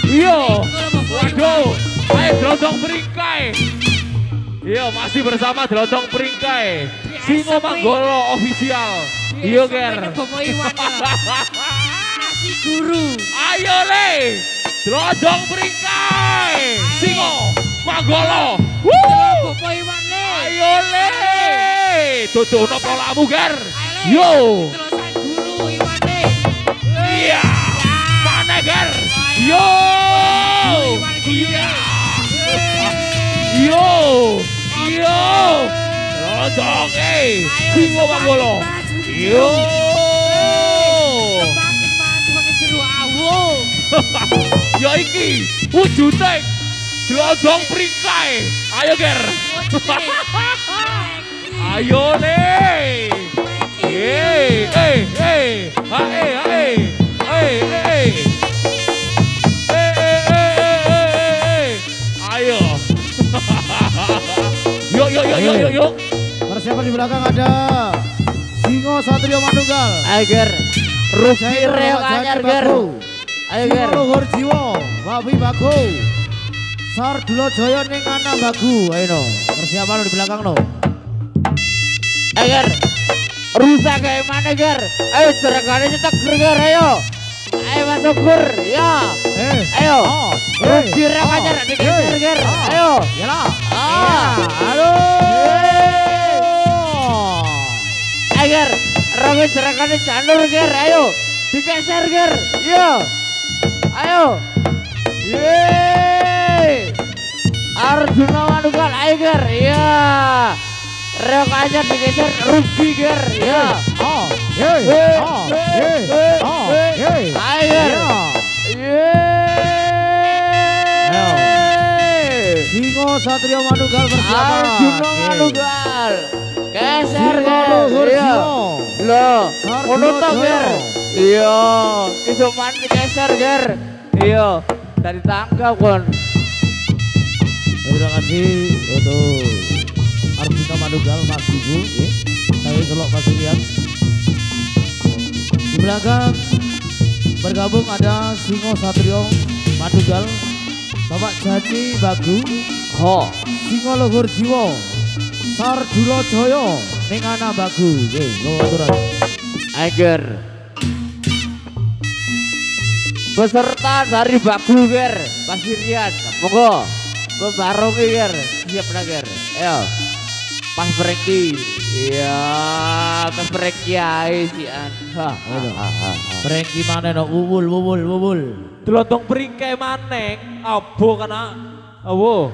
Yo. Waduh. Ayo Drondong Pringkai. Yo, masih bersama Drondong Pringkai. Singo Manggolo official. Yo Ger. Kasih guru. Ayo le. Drondong Pringkai. Singo Manggolo. Ayo le. Dodono polamu Ger. Yo. Terusan guru Iwane. Iya. Mana Ger? Yo. Iya. Yo. Drondong Singo Manggolo. Yo. Semakin maju semakin seru awo. Ya iki wujudnya Drondong Pringkai. Ayo Ger. Ayo le. Ayo. di belakang ada Singo Satrio Manunggal. Ayo Ger. Rugi reok anyar Ger. Ayo Ger. Singo Luhur Jiwo, Wafi Bagu. Sardulo Joyo ning ana Bagu. Ayo no. Persiapan lo di belakang no. Ayo Ger. Rusak kayak mana Ger. Ayo seragane cetak Ger ayo. Ayo masuk Ger. Ya. Ayo. Rugi reok anyar digeser Ger. Ayo. Yalah. Halo. Ayo Ger. Rogi seragane candur Ger. Ayo. Digeser Ger. Iya. Ayo. Yeay. Arjuna Manunggal ayo Ger. Iya. Reok aja digeser Rugi Ger. Iya. Ayo Ger. Yeay. Singo Satrio Manunggal persiapan. Arjuna Manunggal. Geser Singo Ger. Luhur Iya. Jiwo. Loh, Sardulo ngono to Joyo. Ger. Iya, iso man digeser Ger. Iya, dari tangga kon. Terima kasih untuk Arjuna Manunggal Mas Ibu. Saya Selok Pasirian. Di belakang bergabung ada Singo Satrio Manunggal, Bapak Jani Bagu, Ho. Singo Luhur Jiwo, Sardulo Joyo, ning ana Bagu. Nggih, kula aturan. Ager. Peserta dari Bagu Ger, Pasirian. Monggo. Membarongi Ger. Siap na Ger. Ayo. Pas Breki. Iya, pas Breki ae sian. Prengki mana no wubul. Delondong bringkai maneng, abo kana. Awo.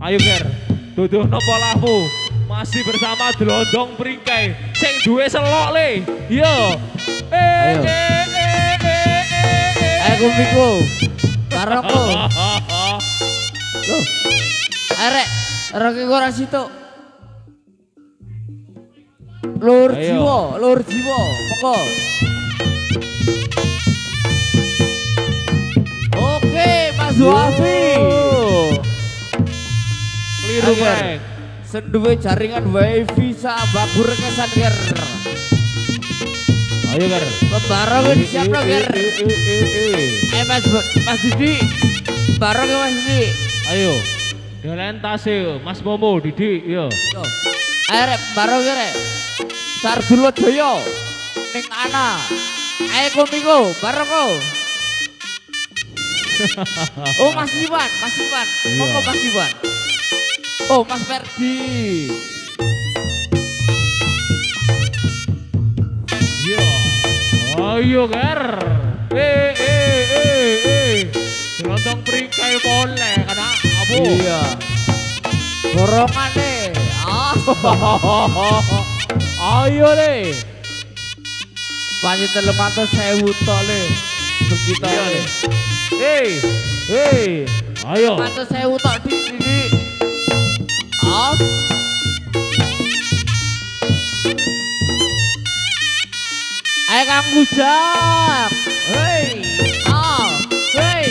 Ayo Ger, duduh nopo lahu. Masih bersama delondong bringkai. Sing duwe selok le. Yo. Ayo. Ayo Miku. Baroko. Loh. Arek, Roki ora situ. Lur Ayo. jiwo, monggo. Oke, Mas Wafi. Keliru Agar. Mek. Senduwe jaringan wifi sa Bagur kesan Ger. Ayo Ger. Bareng siap lo Ger. Mas Didi. Bareng ya Mas Didi. Ayo. Delentase Mas Momo Didi yo. Yo. Arek bareng Ger. Sardulo Joyo ning ana. Ayo komiko bareng ko. Oh Mas Iwan. Monggo Mas Iwan. Oh Mas Ferdi. Yo. Ayo Ger. Delondong bringkai boleh kana abo. Iya. Borongane. Ayo le. Panji 300.000 tok le. Begitu Iya, le. Ayo. 300.000 tok di. Off. Ayo Kang Bujang. Hei. Hei.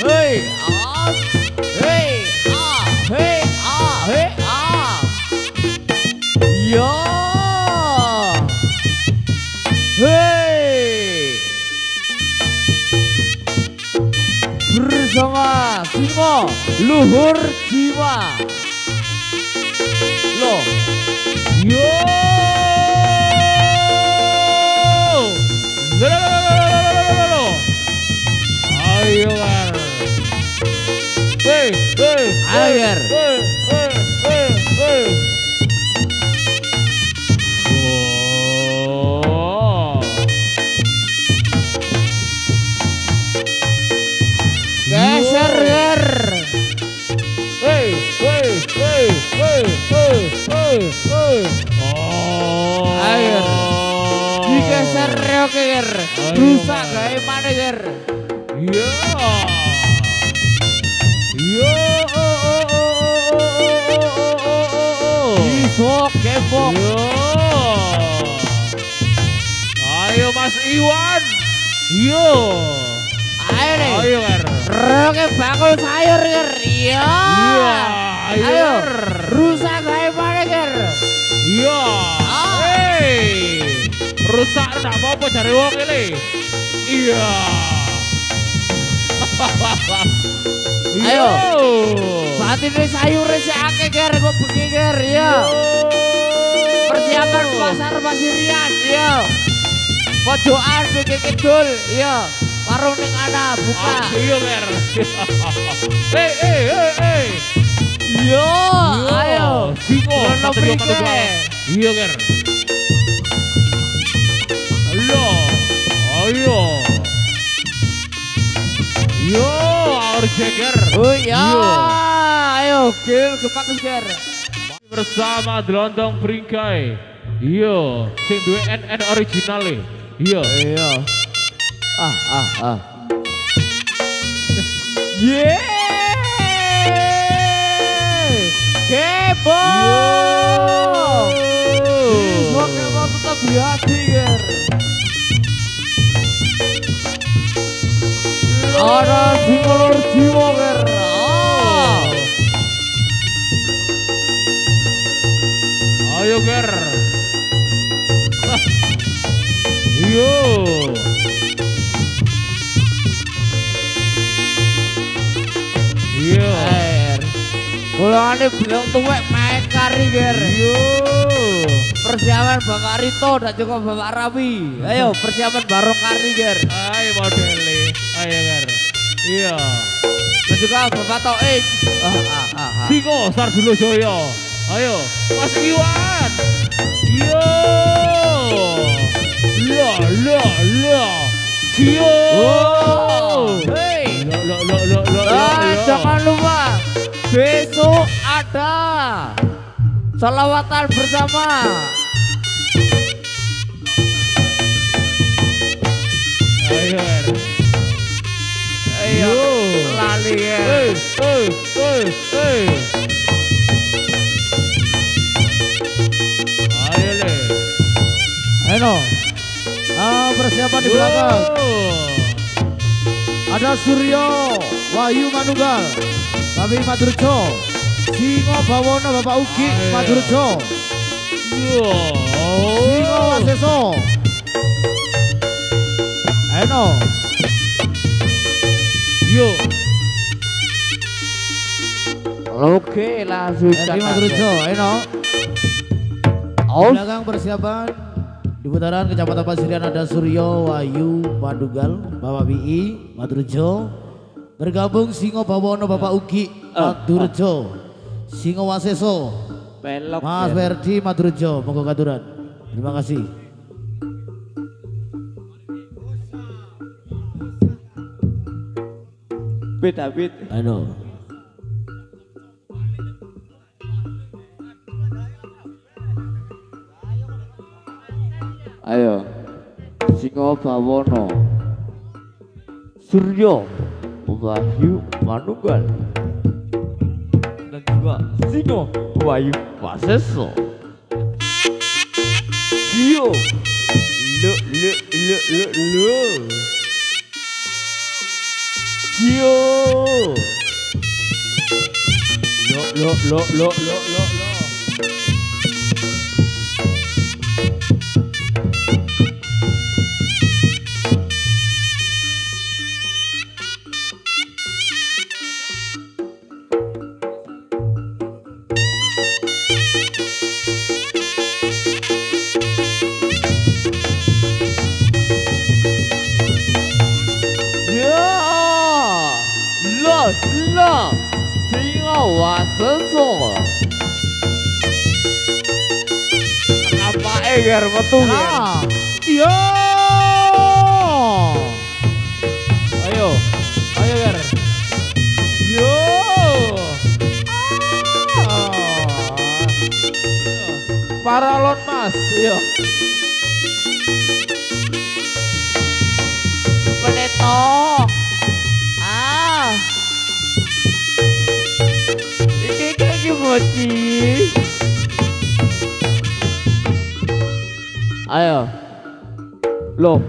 Hei. Hei. Yo. Hei. Bersama Singo Luhur Jiwa. Loh. Yo. Ayo Ger. Ayo, Ger. Oh. Geser Ger. Oh. Ayo. Digeser reok Ger. Rusak gawe mana Ger. Yo. Isok kebok. Yo. Ayo Mas Iwan. Yo. Ayo nih. Ayo Ger. Reok bakul sayur Ger. Iya. Iya. Ayo. Ger. Rusak gawe mana ger? Iya. Rusak ndak apa-apa jare wong iki. Iya. Ayo. Batine sayure sik akeh ger kok bengi ger ya. Persiapan pasar Pasirian ya. Pojokan iki kidul ya. Warung ning ana buka. Iya ger. Yo, ayo. Singo Ono prike. Iya ger. Halo. Ayo. Yo, Orjeger. Oh ya. Ayo, gil gepak ger. Bersama Delondong Bringkai. Iya, sing duwe NN original e. Iya. Iya. Ah. Kebo. Semua kebo tetap di hati ger. Ada singolor jiwa ger. Ayo ger. Yo. Iya. Golongane belum tuwek main kari ger. Yo. Persiapan Bapak Rito dan juga Bapak Rawi. Ayo persiapan bareng kari ger. Ayo modele. Ayo ger. Iya. Dan juga Bapak Toik. Singo Sardulo Joyo. Ayo, Mas Iwan. Yo. Lo. Cio. Hei. Lo. Jangan lupa besok ada selawatan bersama. Ayo. Ayo. Lali ya. Ayo le. Ayo. Persiapan di belakang. Ada Suryo, Wahyu Manunggal, Bapak Madurjo, Singo Bawono Bapak Ugi Madurjo, Singo Waseso. Ayo. Yo. Oke, langsung Bapak Madurjo, ayo. Di belakang persiapan di putaran Kecamatan Pasirian ada Suryo, Wahyu, Manunggal, Bapak BI, Madurjo. Bergabung Singo Bawono Bapak Ugi, Madurjo, Singo Waseso, belok Mas Ferdi Madurjo, monggo katuran. Terima kasih. David. Ayo. Ayo. Singo Bawono, Suryo, Wahyu Manunggal, dan juga Singo Wahyu Waseso. Cio. Lo. Cio. Lo. Lo. Singo Waseso. Apa ger metu ger. Yo. Ayo ger. Yo. Paralon Mas. Yo. Peneto. Iki mochi. Ayo. Lo.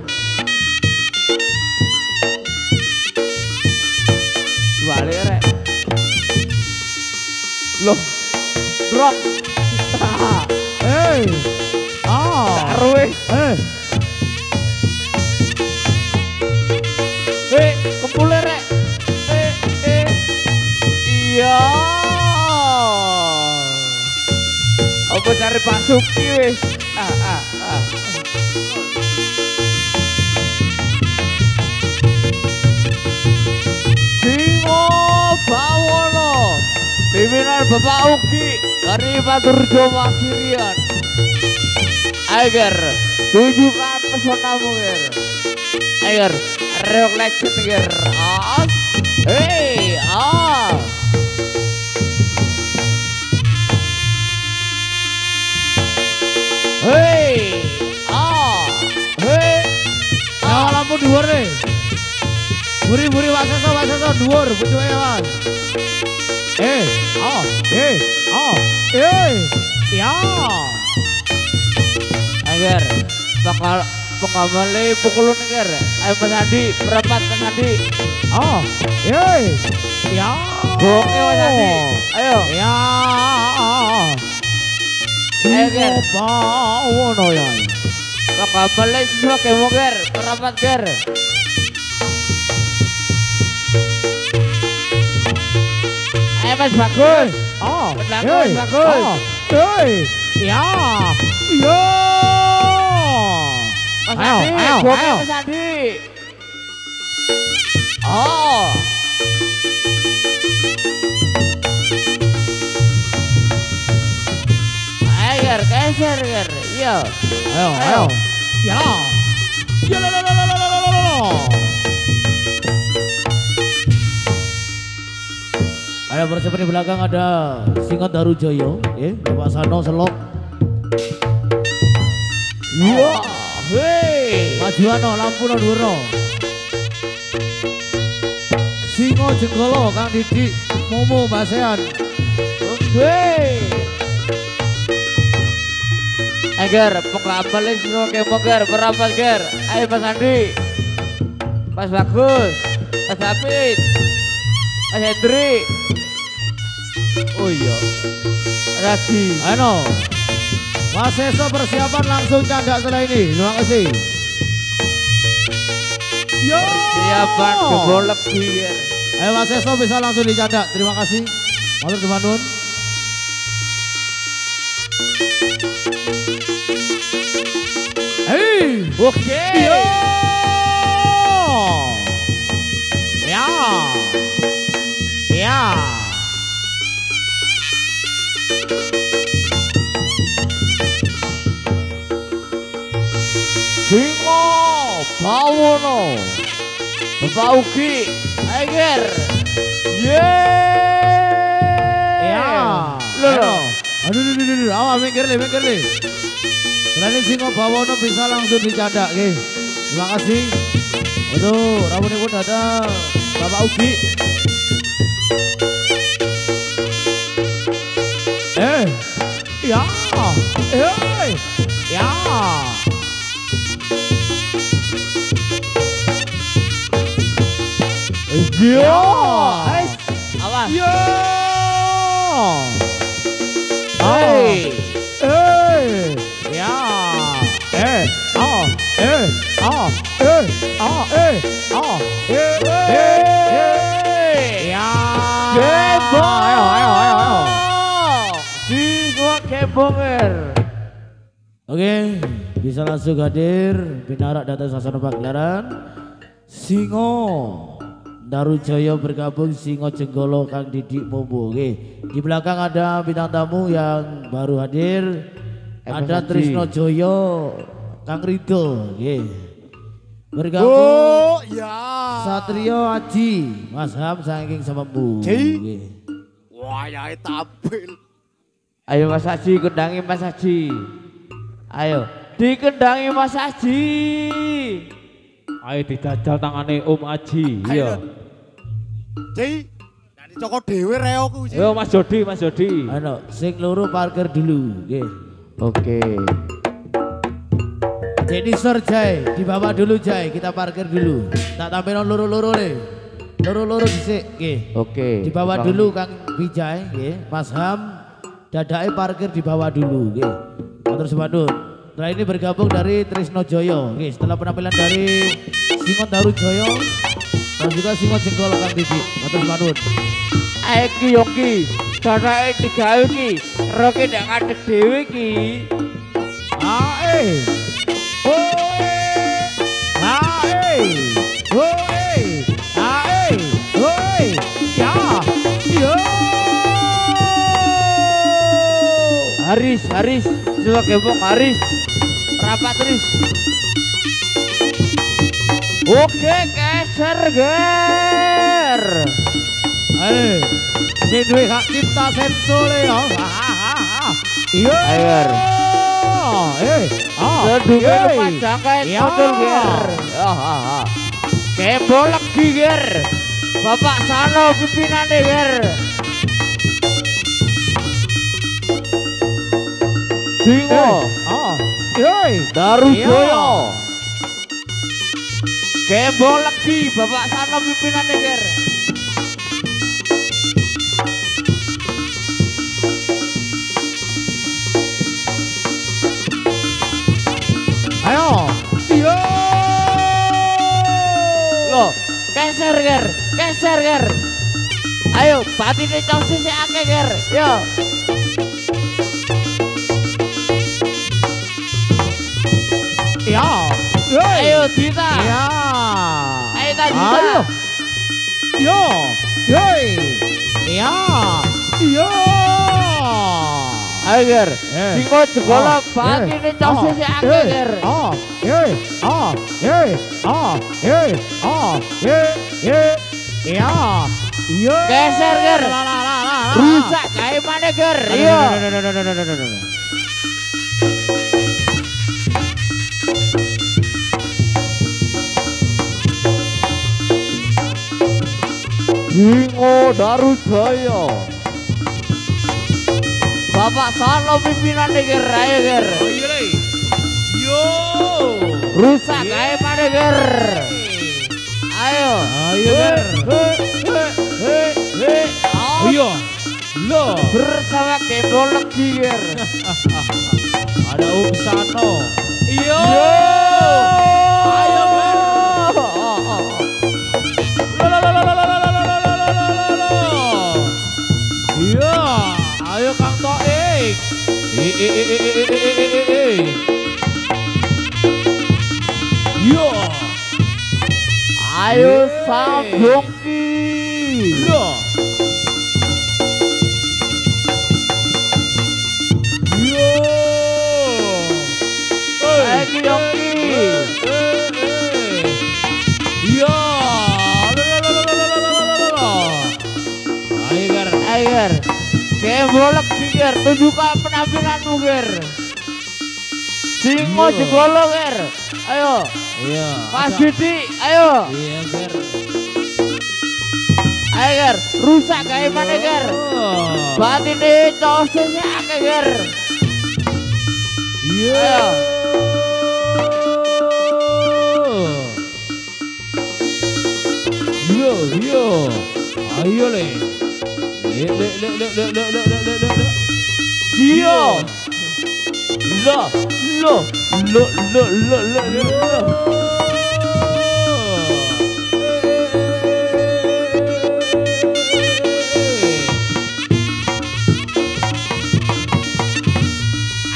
Balik rek. Loh. Drop. Hei. Ah. Arwe. Kepule rek. Iya. Apa cari Pak Suki wis? Singo Bawono. Pimpinan Bapak Uki dari Paturjo Masirian. Agar tunjukkan pesonamu ger. Agar reok legend ger. Hey, Hey, hey, lampu dhuwur nih. Buri-buri waseso dhuwur pucuke Mas. Ya. Agar bakal pengamale pukul ger. Ayo Mas Andi, berapat Mas Andi. Ya. Oke Mas Andi. Ayo. Ya. Ger. Bawono ya. Pengamale siswa kemo ger, berapat ger. Ayo Mas Bagus. Bagus, bagus. Ya. Mas Ayo, Andi, ayo, oke ayo. Mas Andi. Ayo ger, geser ger. Iya. Ayo. Ya. Ya la. Ayo persiapan di belakang ada Singo Darujoyo, Bapak Sano Selok. Iya. Hei. Majuano lampu no dhuwur. Singo Jenggolo Kang Didik Momo Basean. Hei. Agar pengambil semua kemo ger, berapat ger. Ayo Mas Andi. Mas Bagus. Mas Hafid. Mas Hendri. Oh iya. Radi. Ayo. Mas Eso persiapan langsung candak setelah ini. Terima kasih. Yo. Siapan gebolek ger. Ayo Mas Eso bisa langsung dicandak. Terima kasih. Matur nuwun. Hei. Oke. Yo. Ya. Ya. Singo Bawono. Bapak Uki. Agar. Ya. Loh. Aduh. Awak mikir nih. Selain Singo Bawono bisa langsung dicandak, nggih. Terima kasih. Aduh, rawuhipun datang Bapak Ugi. Ya. Ya. Yo. Awas. Yo. Hey. Ya. Ya. Kebo. Ayo. Singo kebonger. Oke, bisa langsung hadir binarak datang sasana pagelaran. Singo Darujoyo bergabung Singo Jenggolo Kang Didik Momo. Oke, di belakang ada bintang tamu yang baru hadir. Ada Trisno Joyo Kang Rido. Oke. Bergabung Satrio Aji Mas Ham saking Semembu. Wah, ya tampil. Ayo Mas Haji, kendangi Mas Haji. Ayo, dikendangi Mas Haji. Ayo dijajal tangane Om Aji. Iya. Ci, nanti cokot dewe reoku. Yo Mas Jody. Ano, sing loro parkir dulu. Nggih. Oke. Jadi Sir Jai, dibawa dulu Jai, kita parkir dulu. Tak tampilin loro-loro nih. Loro-loro dhisik, nggih. Oke. Dibawa dulu Kang Wijay, nggih. Mas Ham dadake parkir di bawah dulu nggih. Matur suwun. Setelah ini bergabung dari Trisno Joyo nggih, setelah penampilan dari Singon Darujoyo dan juga Singon Jenggol Kang Didi. Matur suwun. Iki yo ki, dadake digawe ki, roke ndak ngadeg dhewe ki. Ae. Oe. Ae. Oe. Ae. Oe. Ya. Yo. Haris, coba gembong Haris. Rapat terus. Oke, geser ger. Ae. Sing duwe hak cipta sensore yo. Iya. Ayer. Seduwe panjang kae model ger. Kembol lagi ger. Bapak Sano pimpinane ger. Singo. Darujoyo. Kembol lagi Bapak Sano pimpinane ger. Ayo. Yo. Loh, geser ger. Ayo, batine cosi sik akeh ger. Yo. Ya. Ayo Dita. Ya. Ayo Dita. Yo. Yoi. Ya. Yo. Ayo ger. Singo jegolo batine cosi sik akeh ger. Ya. Yo. Geser ger. Rusak kae maneh ger. Yo. Singo Darujoyo. Bapak Sano pimpinane ger. Ayo ger. Yo. Rusak kae maneh ger. Ayo. Ayo ger. Ayo. Lo. Bersama Kembol lagi ger. Ada Sano. Yo. Ayo ger. Iya, ayo Kang Toik. Yo. Ayo Sambongki. Yo. Yo. Ayo Yongki. Yo. Ayo Gar. Ayo ger. Kembol lagi ger. Tunjukkan penampilanmu ger. Singo jegolo ger. Ayo. Iya. Mas Didi. Ayo. Iya Gar. Ayo ger. Rusak kae maneh ger. Batine cosesnya akeh ger. Iya. Yo, yo. Ayo le. Le. Dio. Lo.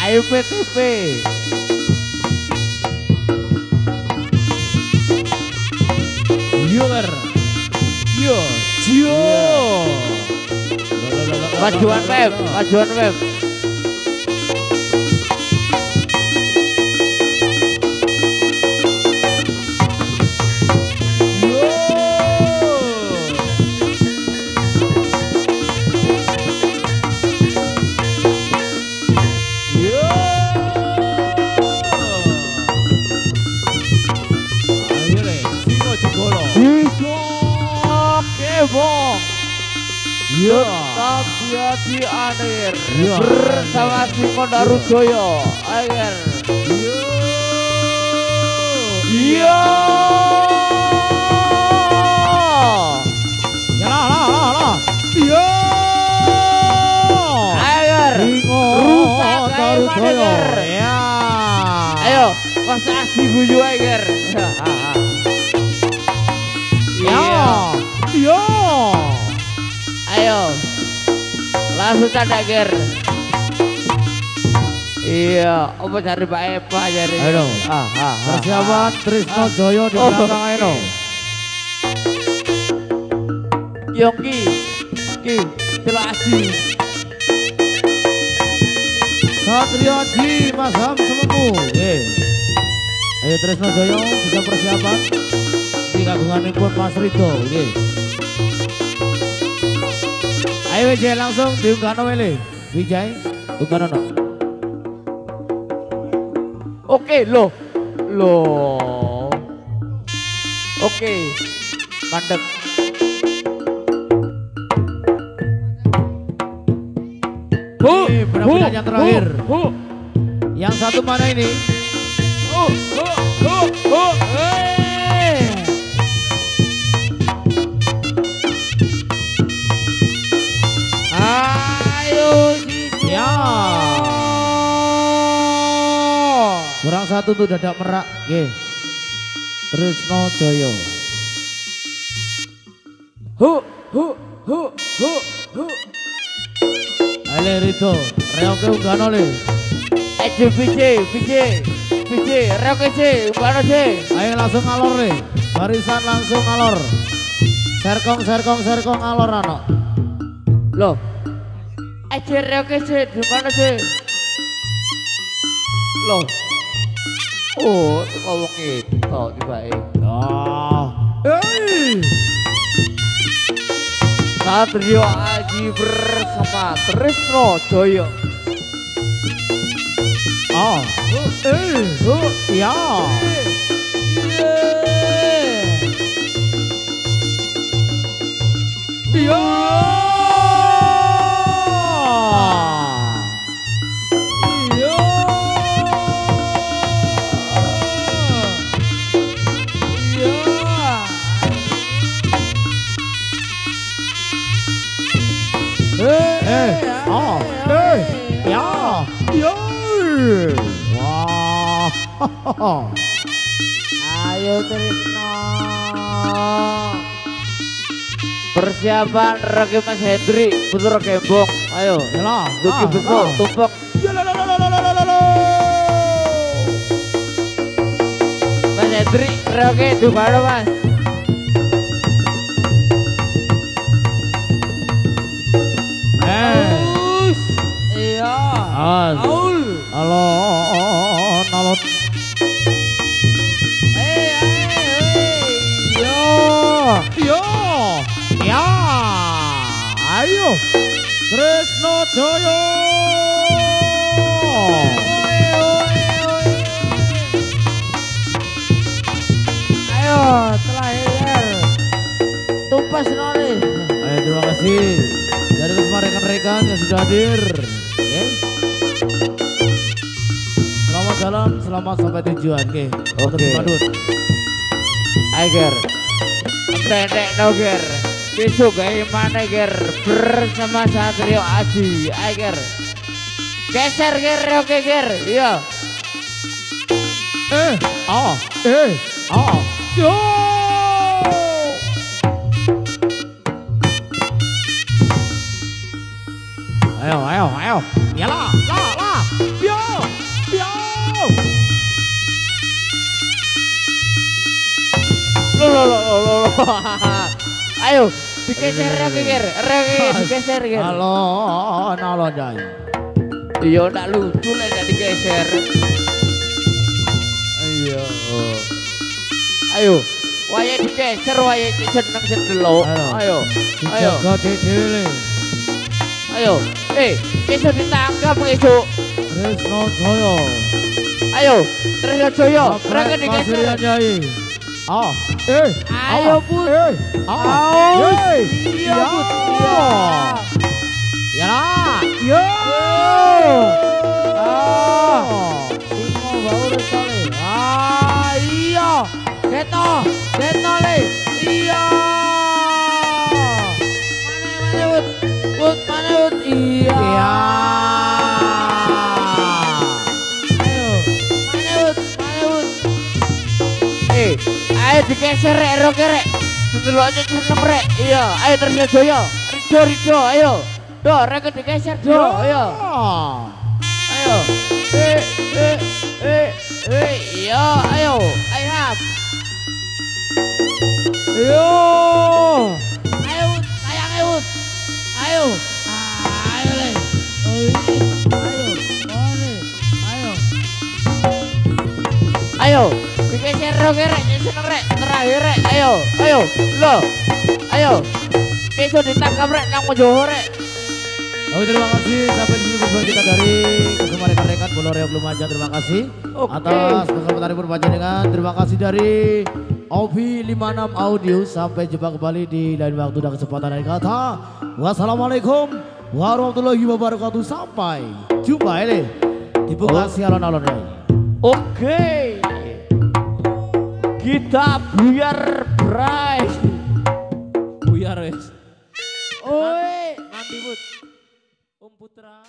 Ayo PTP. Yo Gar. Yo. Yo. Majuan web. Kembong. Yo. Tabiati Anir. Yo. Bersama Singo Darujoyo. Ayer. Iya. Ya lah. Yo. Ayer. Mas Adi guyu ae, Ger. Ya. Yo. Ayo. Langsung canda, Ger. Iya, apa cari Pak Epa cari. Ayo. Persiapan Trisno Joyo di belakang ayo. Yongki. Ki, Tilo Aji. Satrio Aji, Mas Ham Sememu. Ayo Trisno Joyo bisa persiapan di kagunganipun Mas Rido. Ayo Wijay langsung diunggahno wele. Wijay, unggahno. Oke, loh. Oke. Mandek. Ini penampilan yang terakhir. Yang satu mana ini? Ayo sini. Ya. Kurang satu tuh dadak merak. Trisno Joyo. Ale Rido, reoke unggahno le. Ayo PJ, reoke C, ungkano C. Ayo langsung ngalor le. Barisan langsung ngalor. Serkong ngalor ano. Loh. Ayo reoke C, ungkano C. Loh. Oh, ngomong itu tiba-tiba. Satrio Aji bersama Trisno Joyo. Ya. Wah. Ayo Trisno. Persiapan Rocky Mas Hendri, Putra Gembong. Ayo. Yalah. Duki besok, tumpeng. Mas Hendri, Rocky, dimana Mas? Iya. Alon. Ya. Ayo. Trisno Joyo. Ayo, terakhir. Tumpas nori. Ayo terima kasih dari semua rekan-rekan yang sudah hadir. Selamat jalan, selamat sampai tujuan. Oke. Ayo Ger. Pendek no Ger. Besok gimana Ger bersama Satrio Aji. Ayo Ger. Geser Ger, oke Ger. Iya. Yo. Ayo. Yalah, lah. Yo. Loh. Ayo, digeser oke Ger. Digeser Ger. Halo, Jai. Iya, ndak lucu lah ndak digeser. Ayo. Waya digeser, waya seneng sendelok. Ayo. Jaga dhewe. Ayo. Besok ditangkap besok. Trisno Joyo. Ayo, Trisno Joyo. Mereka digeser. Jai. Ayo Put. Iya Put. Ya. Yo. Singo baur sale. Iya. Keto le. Iya. Mana Put? Iya. Ayo. Mana Put? Ayo digeser rek, roke rek. Deloknya seneng rek. Iya, ayo Trisjoyo. Rido, ayo. Do, rek digeser do, ayo. Ayo. Iya, ayo. Ayo. Yo. Ayo, sayang ayo. Ayo. Ayo le. Ayo, digeser roke rek, seneng rek, terakhir rek, ayo, lo, ayo, besok ditangkap rek, nang Mojoho rek. Oke, terima kasih sampai di sini perjuangan kita dari Kusuma Rekan-Rekan Bola Reok Lumajang. Terima kasih atas kesempatan perpanjangan. Terima kasih dari Ovi 56 Audio. Sampai jumpa kembali di lain waktu dan kesempatan lain kata. Wassalamualaikum warahmatullahi wabarakatuh. Sampai jumpa ini. Dibuka si alon-alon. Oke, kita buyar bray. Buyar wes. Oi, Nanti Putra.